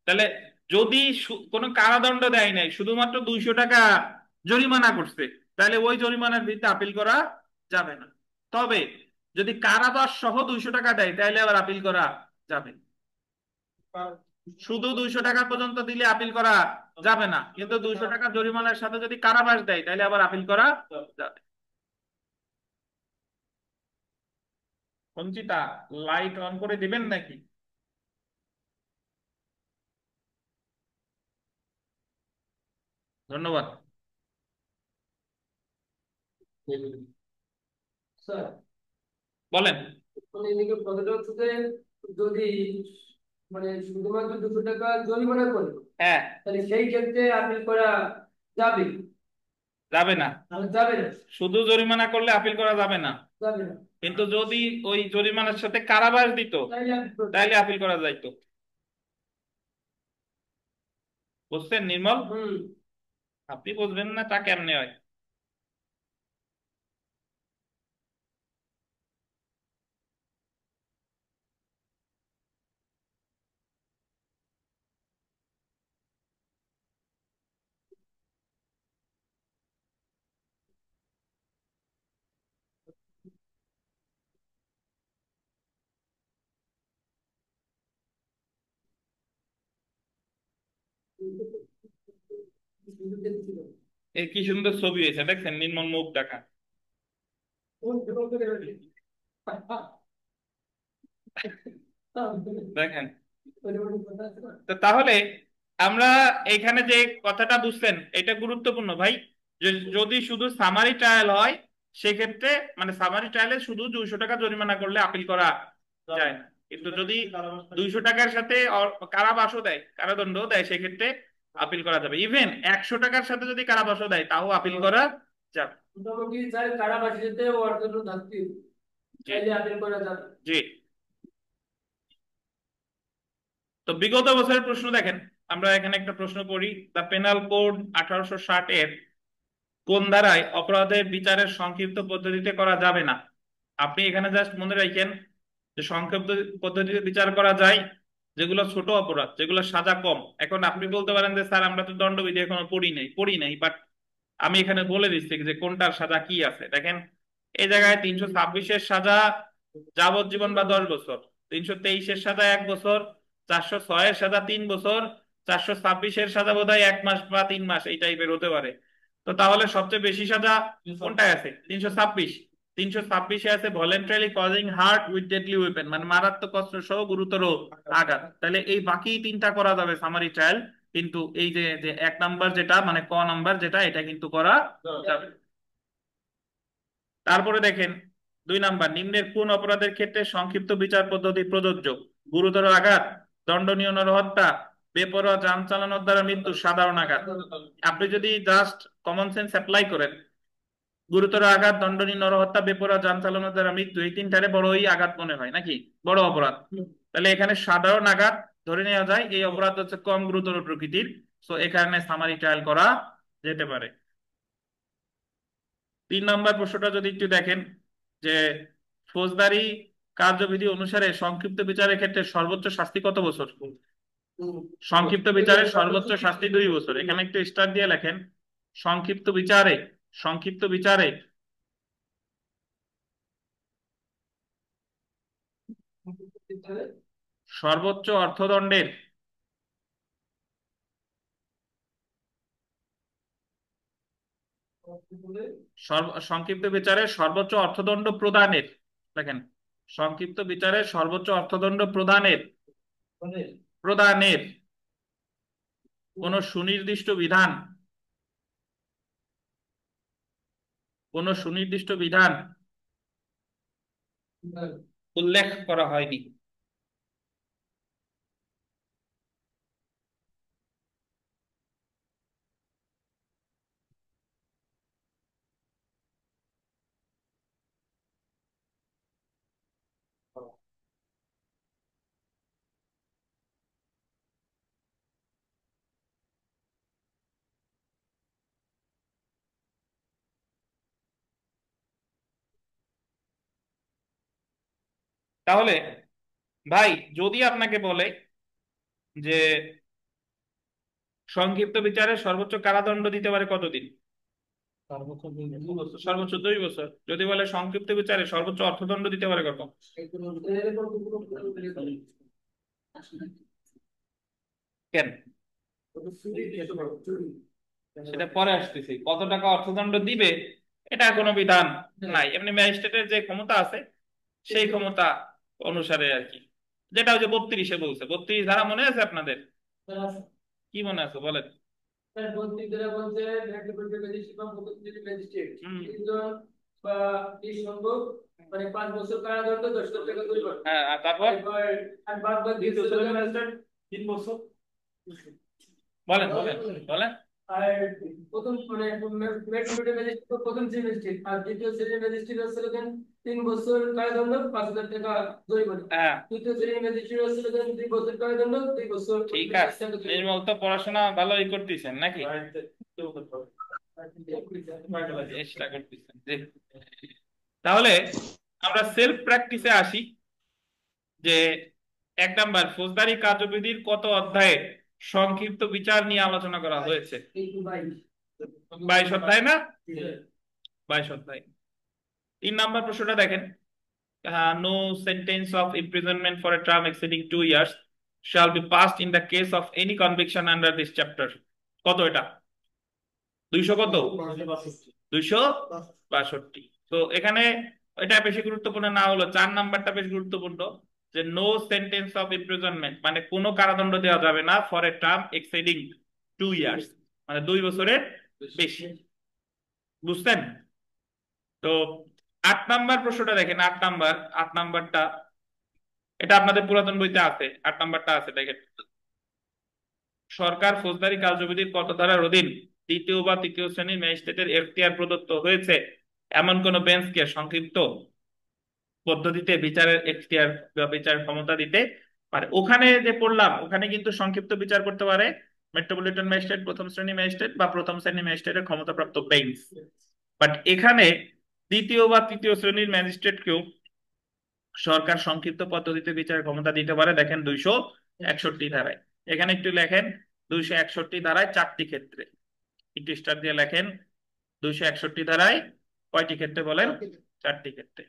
তাহলে যদি কোনো কারাদণ্ড দেয় নাই, শুধুমাত্র 200 টাকা জরিমানা করছে, তাহলে ওই জরিমানার বিরুদ্ধে আপিল করা যাবে না। তবে যদি কারাবাস সহ 200 টাকা দেয়, তাহলে আবার আপিল করা যাবে। শুধু 200 টাকা পর্যন্ত দিলে আপিল করা যাবে না, কিন্তু 200 টাকা জরিমানার সাথে যদি কারাবাস দেয়, তাহলে আবার আপিল করা যাবে। সঞ্চিতা, লাইট অন করে দিবেন নাকি? ধন্যবাদ।
স্যার,
বলেন।
মানে এদিকে কথাটা হচ্ছে যে যদি মানে শুধুমাত্র 200 টাকা জরিমানা করে,
হ্যাঁ।
তাহলে সেই ক্ষেত্রে আপিল করা যাবে?
যাবে না।
যাবে না।
শুধু জরিমানা করলে আপিল করা যাবে না,
যাবে না।
কিন্তু যদি ওই জরিমানার সাথে কারাবাস দিত,
তাইলে আপিল করবে।
তাহলে আপিল করা যাইতো। বুঝছেন নির্মল? আপনি বুঝবেন না তা কেমনে হয়? এই কি সুন্দর ছবি হয়েছে, দেখছেন নির্মল মুখ দেখা? দেখেন। তো তাহলে আমরা এখানে যে কথাটা বুঝছেন, এটা গুরুত্বপূর্ণ ভাই। যদি শুধু সামারি ট্রায়াল হয়, সেক্ষেত্রে মানে সামারি ট্রায়ালে শুধু 200 টাকা জরিমানা করলে আপিল করা যায় না, কিন্তু যদি 200 টাকার সাথে কারাবাসও দেয়, কারাদণ্ডও দেয়, সেক্ষেত্রে আপিল করা যাবে। ইভেন 100 টাকার সাথে যদি কারাবাসও দেয়, তাও আপিল করা যাবে।
মোটামুটি স্যার কারাবাসীতে ওর জন্য ধাক্তি,
জি
তাইলে আপিল করা যাবে।
জি। তো বিগত বছরের প্রশ্ন দেখেন, আমরা এখানে একটা প্রশ্ন করি, দ্য পেনাল কোড 1860 এর কোন ধারায় অপরাধের বিচারের সংক্ষিপ্ত পদ্ধতিতে করা যাবে না? আপনি এখানে জাস্ট মনে রাখেন যে সংক্ষিপ্ত পদ্ধতিতে বিচার করা যায় যেগুলো ছোট অপরাধ, যেগুলো সাজা কম। এখন আপনি বলতে পারেন যে স্যার আমরা তো দণ্ডবিধি এখনো পড়ি নাই, বাট আমি এখানে বলে দিচ্ছি যে কোনটার সাজা কি আছে। দেখেন, এই জায়গায় 326-এর সাজা যাবজ্জীবন বা 10 বছর, 323-এর সাজা 1 বছর, 406-এর সাজা 3 বছর, 426-এর সাজা বোধহয় 1 মাস বা 3 মাস, এই টাইপের হতে পারে। তো তাহলে সবচেয়ে বেশি সাজা কোনটায় আছে? 326। 326-এ আছে voluntarily causing heart with deadly weapon, মানে মারাত্মক অস্ত্র সহ গুরুতর আঘাত। তাহলে এই বাকি তিনটা করা যাবে সামারি ট্রায়াল, কিন্তু এই যে যে 1 নাম্বার যেটা মানে ক নাম্বার যেটা, এটা কিন্তু করা যাবে। তারপরে দেখেন 2 নাম্বার, নিম্নের কোন অপরাধের ক্ষেত্রে সংক্ষিপ্ত বিচার পদ্ধতি প্রযোজ্য? গুরুতর আঘাত, দণ্ডনীয় নরহত্যা, বেপরোয়া যান চালানোর দ্বারা মৃত্যু, সাধারণ আঘাত। আপনি যদি জাস্ট কমন সেন্স অ্যাপ্লাই করেন, গুরুতর আঘাত, দণ্ডনীয় নরহত্যা, বেপরোয়া যান চালানোর দ্বারা মৃত্যু, এই তিনটারে বড়ই আঘাত মনে হয় নাকি, বড় অপরাধ। তাহলে এখানে সাধারণ আঘাত ধরে নেওয়া যায়, এই অপরাধ হচ্ছে কম গুরুতর প্রকৃতির, সো এখানে সামারি ট্রায়াল করা যেতে পারে। 3 নাম্বার প্রশ্নটা যদি একটু দেখেন, যে ফৌজদারি কার্যবিধি অনুসারে সংক্ষিপ্ত বিচারের ক্ষেত্রে সর্বোচ্চ শাস্তি কত বছর? সংক্ষিপ্ত বিচারের সর্বোচ্চ শাস্তি 2 বছর। এখানে একটু স্টার দিয়ে লেখেন, সংক্ষিপ্ত বিচারে, সংক্ষিপ্ত বিচারে সর্বোচ্চ অর্থদণ্ডের, সংক্ষিপ্ত বিচারের সর্বোচ্চ অর্থদণ্ড প্রদানের, দেখেন, সংক্ষিপ্ত বিচারের সর্বোচ্চ অর্থদণ্ড প্রদানের, প্রদানের কোন সুনির্দিষ্ট বিধান, কোন সুনির্দিষ্ট বিধান উল্লেখ করা হয়নি। তাহলে ভাই যদি আপনাকে বলে যে সংক্ষিপ্ত বিচারে সর্বোচ্চ কারাদণ্ড দিতে পারে কতদিন?
সর্বোচ্চ 2 বছর।
সর্বোচ্চ 2 বছর। যদি বলে সংক্ষিপ্ত বিচারে সর্বোচ্চ অর্থদণ্ড দিতে পারে কত? কেন? সেটা পরে আসতেছি, কত টাকা অর্থদণ্ড দিবে এটা কোনো বিধান নাই, এমনি ম্যাজিস্ট্রেটের যে ক্ষমতা আছে সেই ক্ষমতা অনুসারে আর কি। যেটা ওই যে 32-এ বলছে, 32 ধারা মনে আছে আপনাদের? কি মনে আছে বলেন?
বলছে মেট্রোপলিটন ম্যাজিস্ট্রেট বা উপজেলা ম্যাজিস্ট্রেট
হুম।
তিনজন বা এই সম্ভব মানে 5 বছর কারাদণ্ড 10 লাখ টাকা জরিমানা।
হ্যাঁ, আর তারপর
আর বাদ বাকি
3 বছর।
বলেন বলেন বলেন।
আর প্রথম মানে মেট্রোপলিটন ম্যাজিস্ট্রেট প্রথম শ্রেণীর ম্যাজিস্ট্রেট আর দ্বিতীয় শ্রেণীর ম্যাজিস্ট্রেট হচ্ছেন 3 বছর কারাদণ্ড 5,000 টাকা জরিমানা।
হ্যাঁ
তৃতীয় শ্রেণীর ম্যাজিস্ট্রেট হচ্ছেন 2 বছর কারাদণ্ড 2 বছর
ঠিক আছে, নির্মল তো পড়াশোনা ভালোই করতেছেন নাকি? চেষ্টা করতেছেন জি। তাহলে আমরা সেলফ প্র্যাকটিসে আসি যে 1 নাম্বার, ফৌজদারি কার্যবিধির কত অধ্যায়ে সংক্ষিপ্ত বিচার নিয়ে আলোচনা করা হয়েছে? 22 অধ্যায় না? 22 অধ্যায়। 3 নাম্বার প্রশ্নটা দেখেন, no sentence of imprisonment for a term exceeding 2 years shall be passed in the case of any conviction under this chapter। কত এটা? 200 কত? 262। তো এখানে এটা বেশি গুরুত্বপূর্ণ না হলো 4 নাম্বারটা বেশ গুরুত্বপূর্ণ, যে নো সেন্টেন্স অফ ইমপ্রিজনমেন্ট মানে কোনো কারাদণ্ড দেওয়া যাবে না for a term exceeding 2 years, মানে 2 বছরের বেশি। বুঝছেন? তো 8 নাম্বার প্রশ্নটা দেখেন, 8 নাম্বারটা এটা আপনাদের পুরাতন বইতে আছে, 8 নাম্বারটা আছে দেখেন, সরকার ফৌজদারি কার্যবিধির কত ধারার অধীন দ্বিতীয় বা তৃতীয় শ্রেণীর ম্যাজিস্ট্রেটের এখতিয়ার প্রদত্ত হয়েছে এমন কোন বেঞ্চকে সংক্ষিপ্ত পদ্ধতিতে বিচারের এখতিয়ার বা বিচারের ক্ষমতা দিতে পারে? ওখানে যে পড়লাম ওখানে কিন্তু সংক্ষিপ্ত বিচার করতে পারে মেট্রোপলিটন ম্যাজিস্ট্রেট, প্রথম শ্রেণী ম্যাজিস্ট্রেট বা প্রথম শ্রেণী ম্যাজিস্ট্রেটের ক্ষমতাপ্রাপ্ত বেঞ্চ। বাট এখানে দ্বিতীয় বা তৃতীয় শ্রেণীর ম্যাজিস্ট্রেটকেও সরকার সংক্ষিপ্ত পদ্ধতিতে বিচারের ক্ষমতা দিতে পারে। দেখেন 261 ধারায়, এখানে একটু লেখেন 261 ধারায় 4টি ক্ষেত্রে, একটু স্টার দিয়ে লেখেন 261 ধারায় কয়টি ক্ষেত্রে বলেন? 4টি ক্ষেত্রে।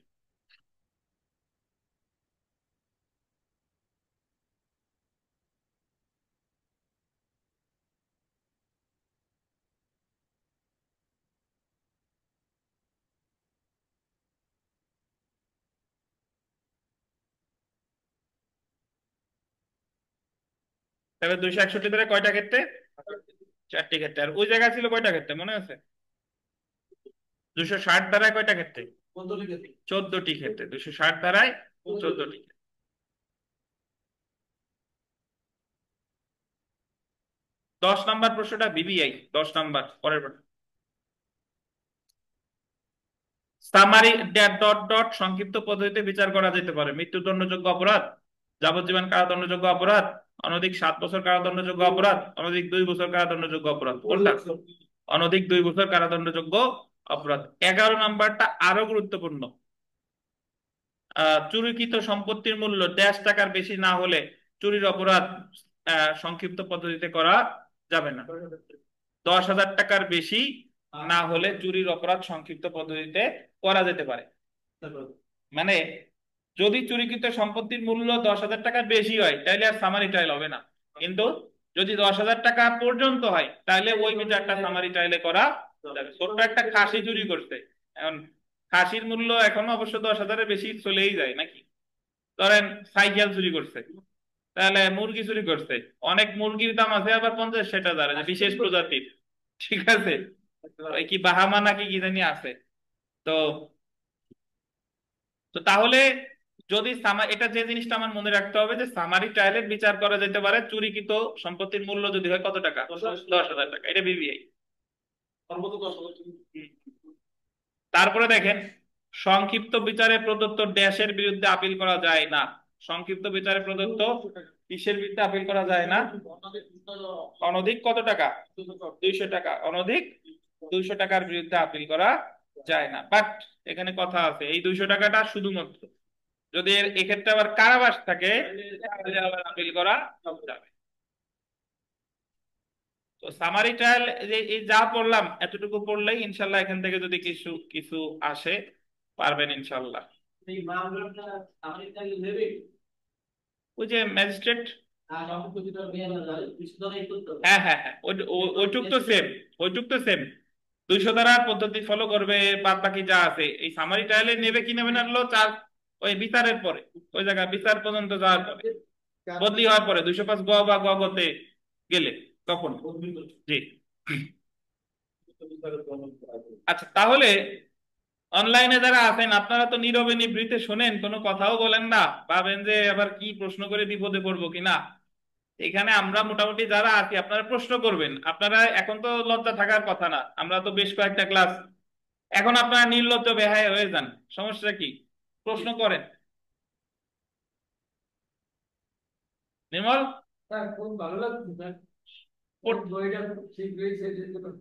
তাহলে 261 ধারায় কয়টা ক্ষেত্রে? 4টি ক্ষেত্রে। আর ওই জায়গায় ছিল কয়টা ক্ষেত্রে মনে আছে? 260 ধারায় কয়টা ক্ষেত্রে? 14টি ক্ষেত্রে। 260 ধারায় 14টি। 10 নাম্বার প্রশ্নটা বিবিআই, 10 নাম্বার পরের প্রশ্ন। সামারি ডট ডট ডট সংক্ষিপ্ত পদ্ধতিতে বিচার করা যেতে পারে মৃত্যুদণ্ডযোগ্য অপরাধ, যাবজ্জীবন কারাদণ্ডযোগ্য অপরাধ, অনধিক 7 বছর কারাদণ্ডযোগ্য অপরাধ, অনধিক 2 বছর কারাদণ্ডযোগ্য অপরাধ। কোনটা? অনধিক 2 বছর কারাদণ্ডযোগ্য অপরাধ। 11 নাম্বারটা আরো গুরুত্বপূর্ণ, চুরিকৃত সম্পত্তির মূল্য 1.5 টাকার বেশি না হলে চুরির অপরাধ সংক্ষিপ্ত পদ্ধতিতে করা যাবে না। 10,000 টাকার বেশি না হলে চুরির অপরাধ সংক্ষিপ্ত পদ্ধতিতে করা যেতে পারে। মানে যদি চুরিকৃত সম্পত্তির মূল্য 10,000 টাকার বেশি হয় তাহলে আর সামারি ট্রায়াল হবে না, কিন্তু যদি 10,000 টাকা পর্যন্ত হয় তাহলে ওই বিচারটা সামারি ট্রায়ালে করা যাবে। ছোট্ট একটা খাসি চুরি করছে, এখন খাসির মূল্য এখনো অবশ্য 10,000-এর বেশি চলেই যায় নাকি। ধরেন সাইকেল চুরি করছে, তাহলে মুরগি চুরি করছে, অনেক মুরগির দাম আছে আবার 50-60 হাজার, বিশেষ প্রজাতির, ঠিক আছে, ওই কি বাহামা নাকি কি জানি আছে। তো তো তাহলে যদি এটা যে জিনিসটা আমার মনে রাখতে হবে যে সামারি ট্রায়ালের বিচার করা যেতে পারে চুরিকৃত সম্পত্তির মূল্য যদি হয় কত টাকা? 10,000 টাকা। এটা বিবিআই। তারপরে দেখেন, সংক্ষিপ্ত বিচারে প্রদত্ত ড্যাশের বিরুদ্ধে আপিল করা যায় না। সংক্ষিপ্ত বিচারে প্রদত্ত কিসের বিরুদ্ধে আপিল করা যায় না? অনধিক কত টাকা? 200 টাকা। অনধিক 200 টাকার বিরুদ্ধে আপিল করা যায় না। বাট এখানে কথা আছে, এই 200 টাকাটা শুধুমাত্র যদি এক্ষেত্রে আবার কারাবাস থাকে তাহলে আবার আপিল করা যাবে। তো সামারি ট্রায়াল এই যা পড়লাম এতটুকু পড়লেই ইনশাল্লাহ এখান থেকে যদি কিছু কিছু আসে পারবেন ইনশাল্লাহ।
এই মামলাটা আমার এখানে নেবে
ওই যে ম্যাজিস্ট্রেট,
আর সংক্ষিপ্ত মেয়ে না বিশুদ্ধই করতে হবে।
হ্যাঁ হ্যাঁ হ্যাঁ, ওইটুক তো সেম, ওইটুক তো সেম 200 ধারার পদ্ধতি ফলো করবে, বাদ বাকি যা আছে এই সামারি ট্রায়ালে নেবে কি নেবে না হলো চার ওই বিচারের পরে, ওই জায়গা বিচার পর্যন্ত যাওয়ার পরে, বদলি হওয়ার পরে 205 গ বা গ গতে গেলে তখন। জি আচ্ছা, তাহলে অনলাইনে যারা আছেন আপনারা তো নীরবে নিভৃতে শোনেন, কোনো কথাও বলেন না, ভাবেন যে আবার কি প্রশ্ন করে বিপদে পড়বো কিনা। এখানে আমরা মোটামুটি যারা আছি আপনারা প্রশ্ন করবেন, আপনারা এখন তো লজ্জা থাকার কথা না, আমরা তো বেশ কয়েকটা ক্লাস, এখন আপনারা নির্লজ্জ বেহায়া হয়ে যান, সমস্যা কি? প্রশ্ন করেন। নির্মল,
স্যার খুব ভালো লাগছে স্যার,
পড়-
বইটা খুব শীঘ্রই শেষ হতে পারে।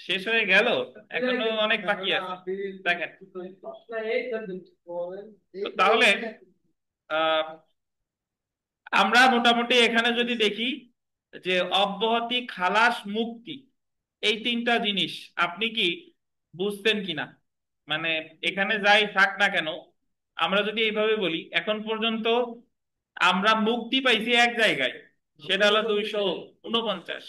শেষ হয়ে গেল, এখনো অনেক বাকি আছে দেখেন।
না এই সাবজেক্ট
তো তাহলে আহ আমরা মোটামুটি এখানে যদি দেখি যে অব্যাহতি, খালাস, মুক্তি, এই তিনটা জিনিস আপনি কি বুঝতেন কিনা, মানে এখানে যাই থাক না কেন আমরা যদি এইভাবে বলি, এখন পর্যন্ত আমরা মুক্তি পাইছি এক জায়গায়, সেটা হলো 249,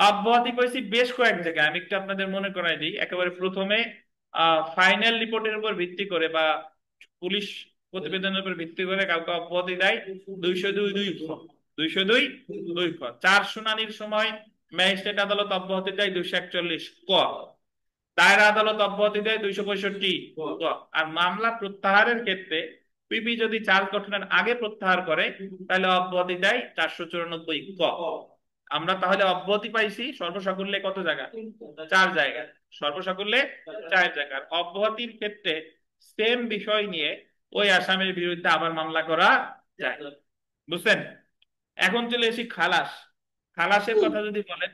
অব্যাহতি পাইছি বেশ কয়েক জায়গায়। আমি একটু আপনাদের মনে করাই দিই, একেবারে প্রথমে ফাইনাল রিপোর্টের উপর ভিত্তি করে বা পুলিশ প্রতিবেদনের উপর ভিত্তি করে কাউকে অব্যাহতি দেয় 202(2)(খ), 202(2)(খ। 4 শুনানির সময় ম্যাজিস্ট্রেট আদালত অব্যাহতি দেয় 241(ক), দায়রা আদালত অব্যাহতি দেয় 265(ক), আর মামলা প্রত্যাহারের ক্ষেত্রে পিপি যদি চার্জ গঠনের আগে প্রত্যাহার করে তাহলে অব্যাহতি দেয় 494(ক). আমরা তাহলে অব্যাহতি পাইছি সর্বসাকুল্যে কত জায়গা? 4 জায়গা, সর্বসাকুল্যে 4 জায়গার অব্যাহতির ক্ষেত্রে সেম বিষয় নিয়ে ওই আসামির বিরুদ্ধে আবার মামলা করা যায়, বুঝছেন? এখন চলে এসি খালাস। খালাসের কথা যদি বলেন,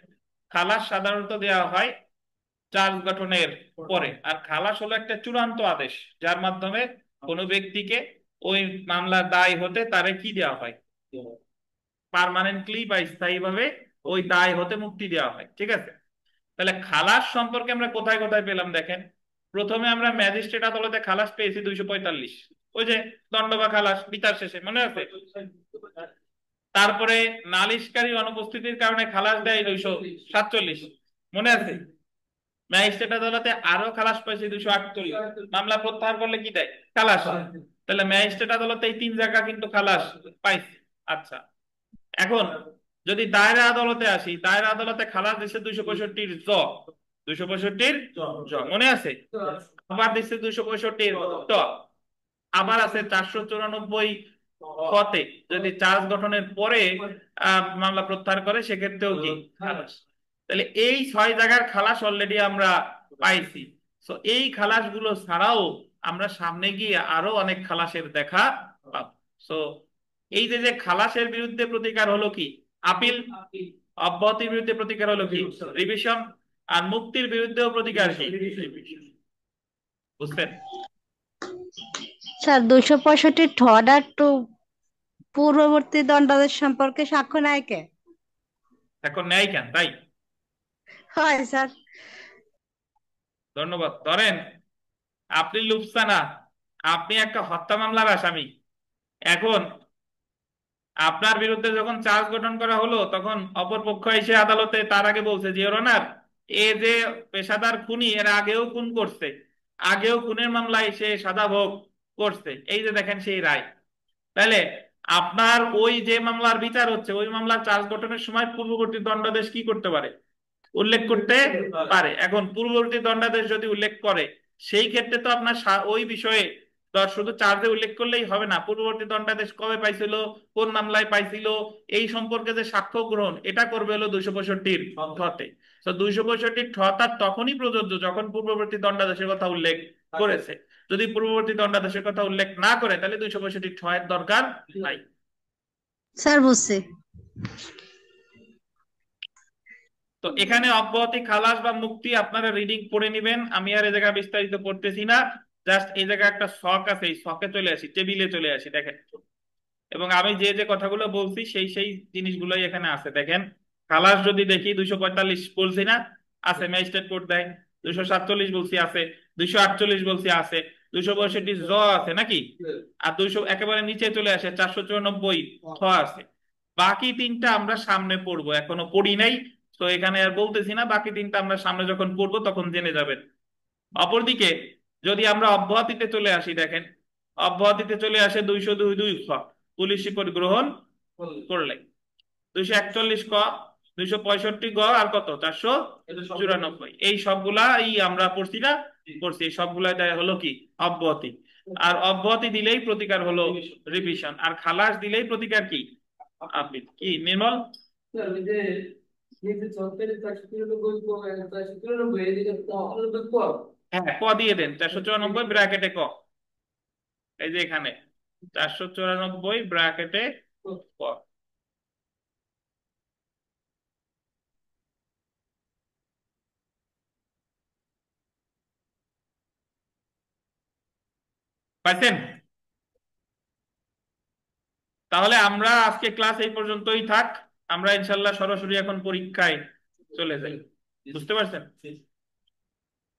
খালাস সাধারণত দেওয়া হয় চার্জ গঠনের পরে, আর খালাস হলো একটা চূড়ান্ত আদেশ যার মাধ্যমে কোনো ব্যক্তিকে ওই মামলার দায় হতে তারে কি দেওয়া হয়, পার্মানেন্টলি বা স্থায়ীভাবে ওই দায় হতে মুক্তি দেওয়া হয়, ঠিক আছে? তাহলে খালাস সম্পর্কে আমরা কোথায় কোথায় পেলাম দেখেন। প্রথমে আমরা ম্যাজিস্ট্রেট আদালতে খালাস পেয়েছি 245, ওই যে দণ্ড বা খালাস বিচার শেষে, মনে আছে? তারপরে নালিশকারী অনুপস্থিতির কারণে খালাস দেয় 247, মনে আছে? ম্যাজিস্ট্রেট আদালতে আরো খালাস পাইছে 248, মামলা প্রত্যাহার করলে কি দেয়? খালাস। তাহলে ম্যাজিস্ট্রেট আদালতে এই 3 জায়গা কিন্তু খালাস পাইছে। আচ্ছা, এখন যদি দায়রা আদালতে আসি, দায়রা আদালতে খালাস দিচ্ছে 265 জ, 265 জ, মনে আছে? আবার দিচ্ছে 265 ট, আবার আছে 494 কতে যদি চার্জ গঠনের পরে মামলা প্রত্যাহার করে সেক্ষেত্রেও কি খালাস। তাহলে এই 6 জায়গার খালাস অলরেডি আমরা পাইছি। তো এই খালাস গুলো ছাড়াও আমরা সামনে গিয়ে আরো অনেক খালাসের দেখা পাবো। তো এই যে যে খালাসের বিরুদ্ধে প্রতিকার হলো কি আপিল, অব্যাহতির বিরুদ্ধে প্রতিকার হলো কি রিভিশন, আর মুক্তির বিরুদ্ধেও প্রতিকার কি রিভিশন, বুঝছেন?
স্যার 265 ঠডা টু পূর্ববর্তী দণ্ডাদেশ সম্পর্কে সাক্ষ্য নাই কে?
এখন নেয় কেন তাই?
হয় স্যার।
ধন্যবাদ। ধরেন আপনি লুপসানা, আপনি একটা হত্যা মামলার আসামি, এখন আপনার বিরুদ্ধে যখন চার্জ গঠন করা হলো তখন অপরপক্ষ এসে আদালতে তার আগে বলছে যে ইওর অনার, এ যে পেশাদার খুনি এর আগেও খুন করছে, আগেও খুনের মামলায় সে সাজা ভোগ করছে, এই যে দেখেন সেই রায়। তাহলে আপনার ওই যে মামলার বিচার হচ্ছে ওই মামলার চার্জ গঠনের সময় পূর্ববর্তী দণ্ডাদেশ কি করতে পারে? উল্লেখ করতে পারে। এখন পূর্ববর্তী দণ্ডাদেশ যদি উল্লেখ করে সেই ক্ষেত্রে তো আপনার ওই বিষয়ে শুধু চার্জে উল্লেখ করলেই হবে না, পূর্ববর্তী দণ্ডাদেশ কবে পাইছিল, কোন মামলায় পাইছিল, এই সম্পর্কে যে সাক্ষ্য গ্রহণ এটা করবে হলো 265 ঠতে। তো 265 ঠ তার তখনই প্রযোজ্য যখন পূর্ববর্তী দণ্ডাদেশের কথা উল্লেখ করেছে। যদি পূর্ববর্তী দণ্ডাদেশের কথা উল্লেখ না করে তাহলে 265 ঠ এর দরকার নাই।
স্যার বুঝছি।
তো এখানে অব্যাহতি, খালাস বা মুক্তি আপনারা রিডিং পড়ে নেবেন, আমি আর এ জায়গায় বিস্তারিত পড়তেছি না। জাস্ট এই জায়গায় একটা শখ আছে, এই শখে চলে আসি, টেবিলে চলে আসি, দেখেন। এবং আমি যে যে কথাগুলো বলছি সেই সেই জিনিসগুলোই এখানে আছে, দেখেন। খালাস যদি দেখি 245 বলছি না, আছে, ম্যাজিস্ট্রেট কোর্ট দেয়। 247 বলছি, আছে। 248 বলছি, আছে। 262 জ আছে নাকি? আর 200 একেবারে নিচে চলে আসে 494 খ আছে। বাকি তিনটা আমরা সামনে পড়বো, এখনো পড়ি নাই, তো এখানে আর বলতেছি না। বাকি তিনটা আমরা সামনে যখন পড়বো তখন জেনে যাবেন। অপরদিকে যদি আমরা অব্যাহতিতে চলে আসি, দেখেন, অব্যাহতিতে চলে আসে 202 খ, পুলিশ রিপোর্ট গ্রহণ করলে। 241 ক, 265 গ, আর কত, 494, এই সবগুলাই আমরা পড়ছি না? পড়ছি। এই সবগুলাই দেয় হলো কি? অব্যাহতি। আর অব্যাহতি দিলেই প্রতিকার হলো রিভিশন, আর খালাস দিলেই প্রতিকার কি? আপিল। কি নির্মল?
স্যার, ওই যে নিচে সরকারি 493 এদিকে 99 কম।
হ্যাঁ, ক দিয়ে দেন, 494 ব্র্যাকেটে ক। এই যে এখানে 494 ব্র্যাকেটে ক। পাইছেন? তাহলে আমরা আজকে ক্লাস এই পর্যন্তই থাক। আমরা ইনশাল্লাহ সরাসরি এখন পরীক্ষায় চলে যাই। বুঝতে পারছেন?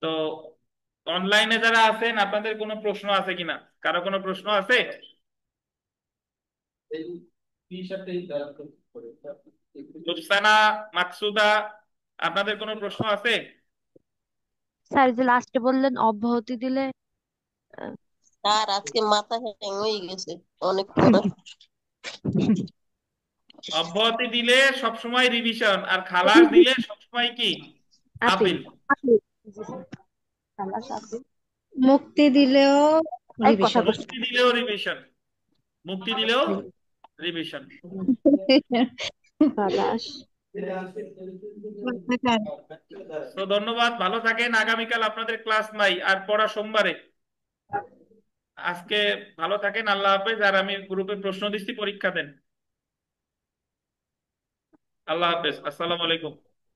তো অনলাইনে যারা আছেন, আপনাদের কোনো প্রশ্ন আছে কিনা? কারো কোনো প্রশ্ন আছে? রুকসানা, মাকসুদা, আপনাদের কোনো প্রশ্ন আছে?
স্যার যে লাস্টে বললেন অব্যাহতি দিলে
আর আজকে মাথা হ্যাং হয়ে গেছে অনেক পড়া।
অব্যাহতি দিলে সবসময় রিভিশন, আর খালাস দিলে সবসময় কি?
আপিল।
আপিল।
খালাস আপিল।
মুক্তি দিলেও
এই কথা
রিভিশন।
বলছি।
মুক্তি দিলেও রিভিশন, মুক্তি দিলেও রিভিশন।
খালাস।
তো ধন্যবাদ, ভালো থাকেন। আগামীকাল আপনাদের ক্লাস নাই, আর পড়া সোমবারে। আজকে ভালো থাকেন, আল্লাহ হাফেজ। আর আমি গ্রুপে প্রশ্ন দিচ্ছি, পরীক্ষা দেন। আল্লাহ হাফেজ, আসসালামু আলাইকুম।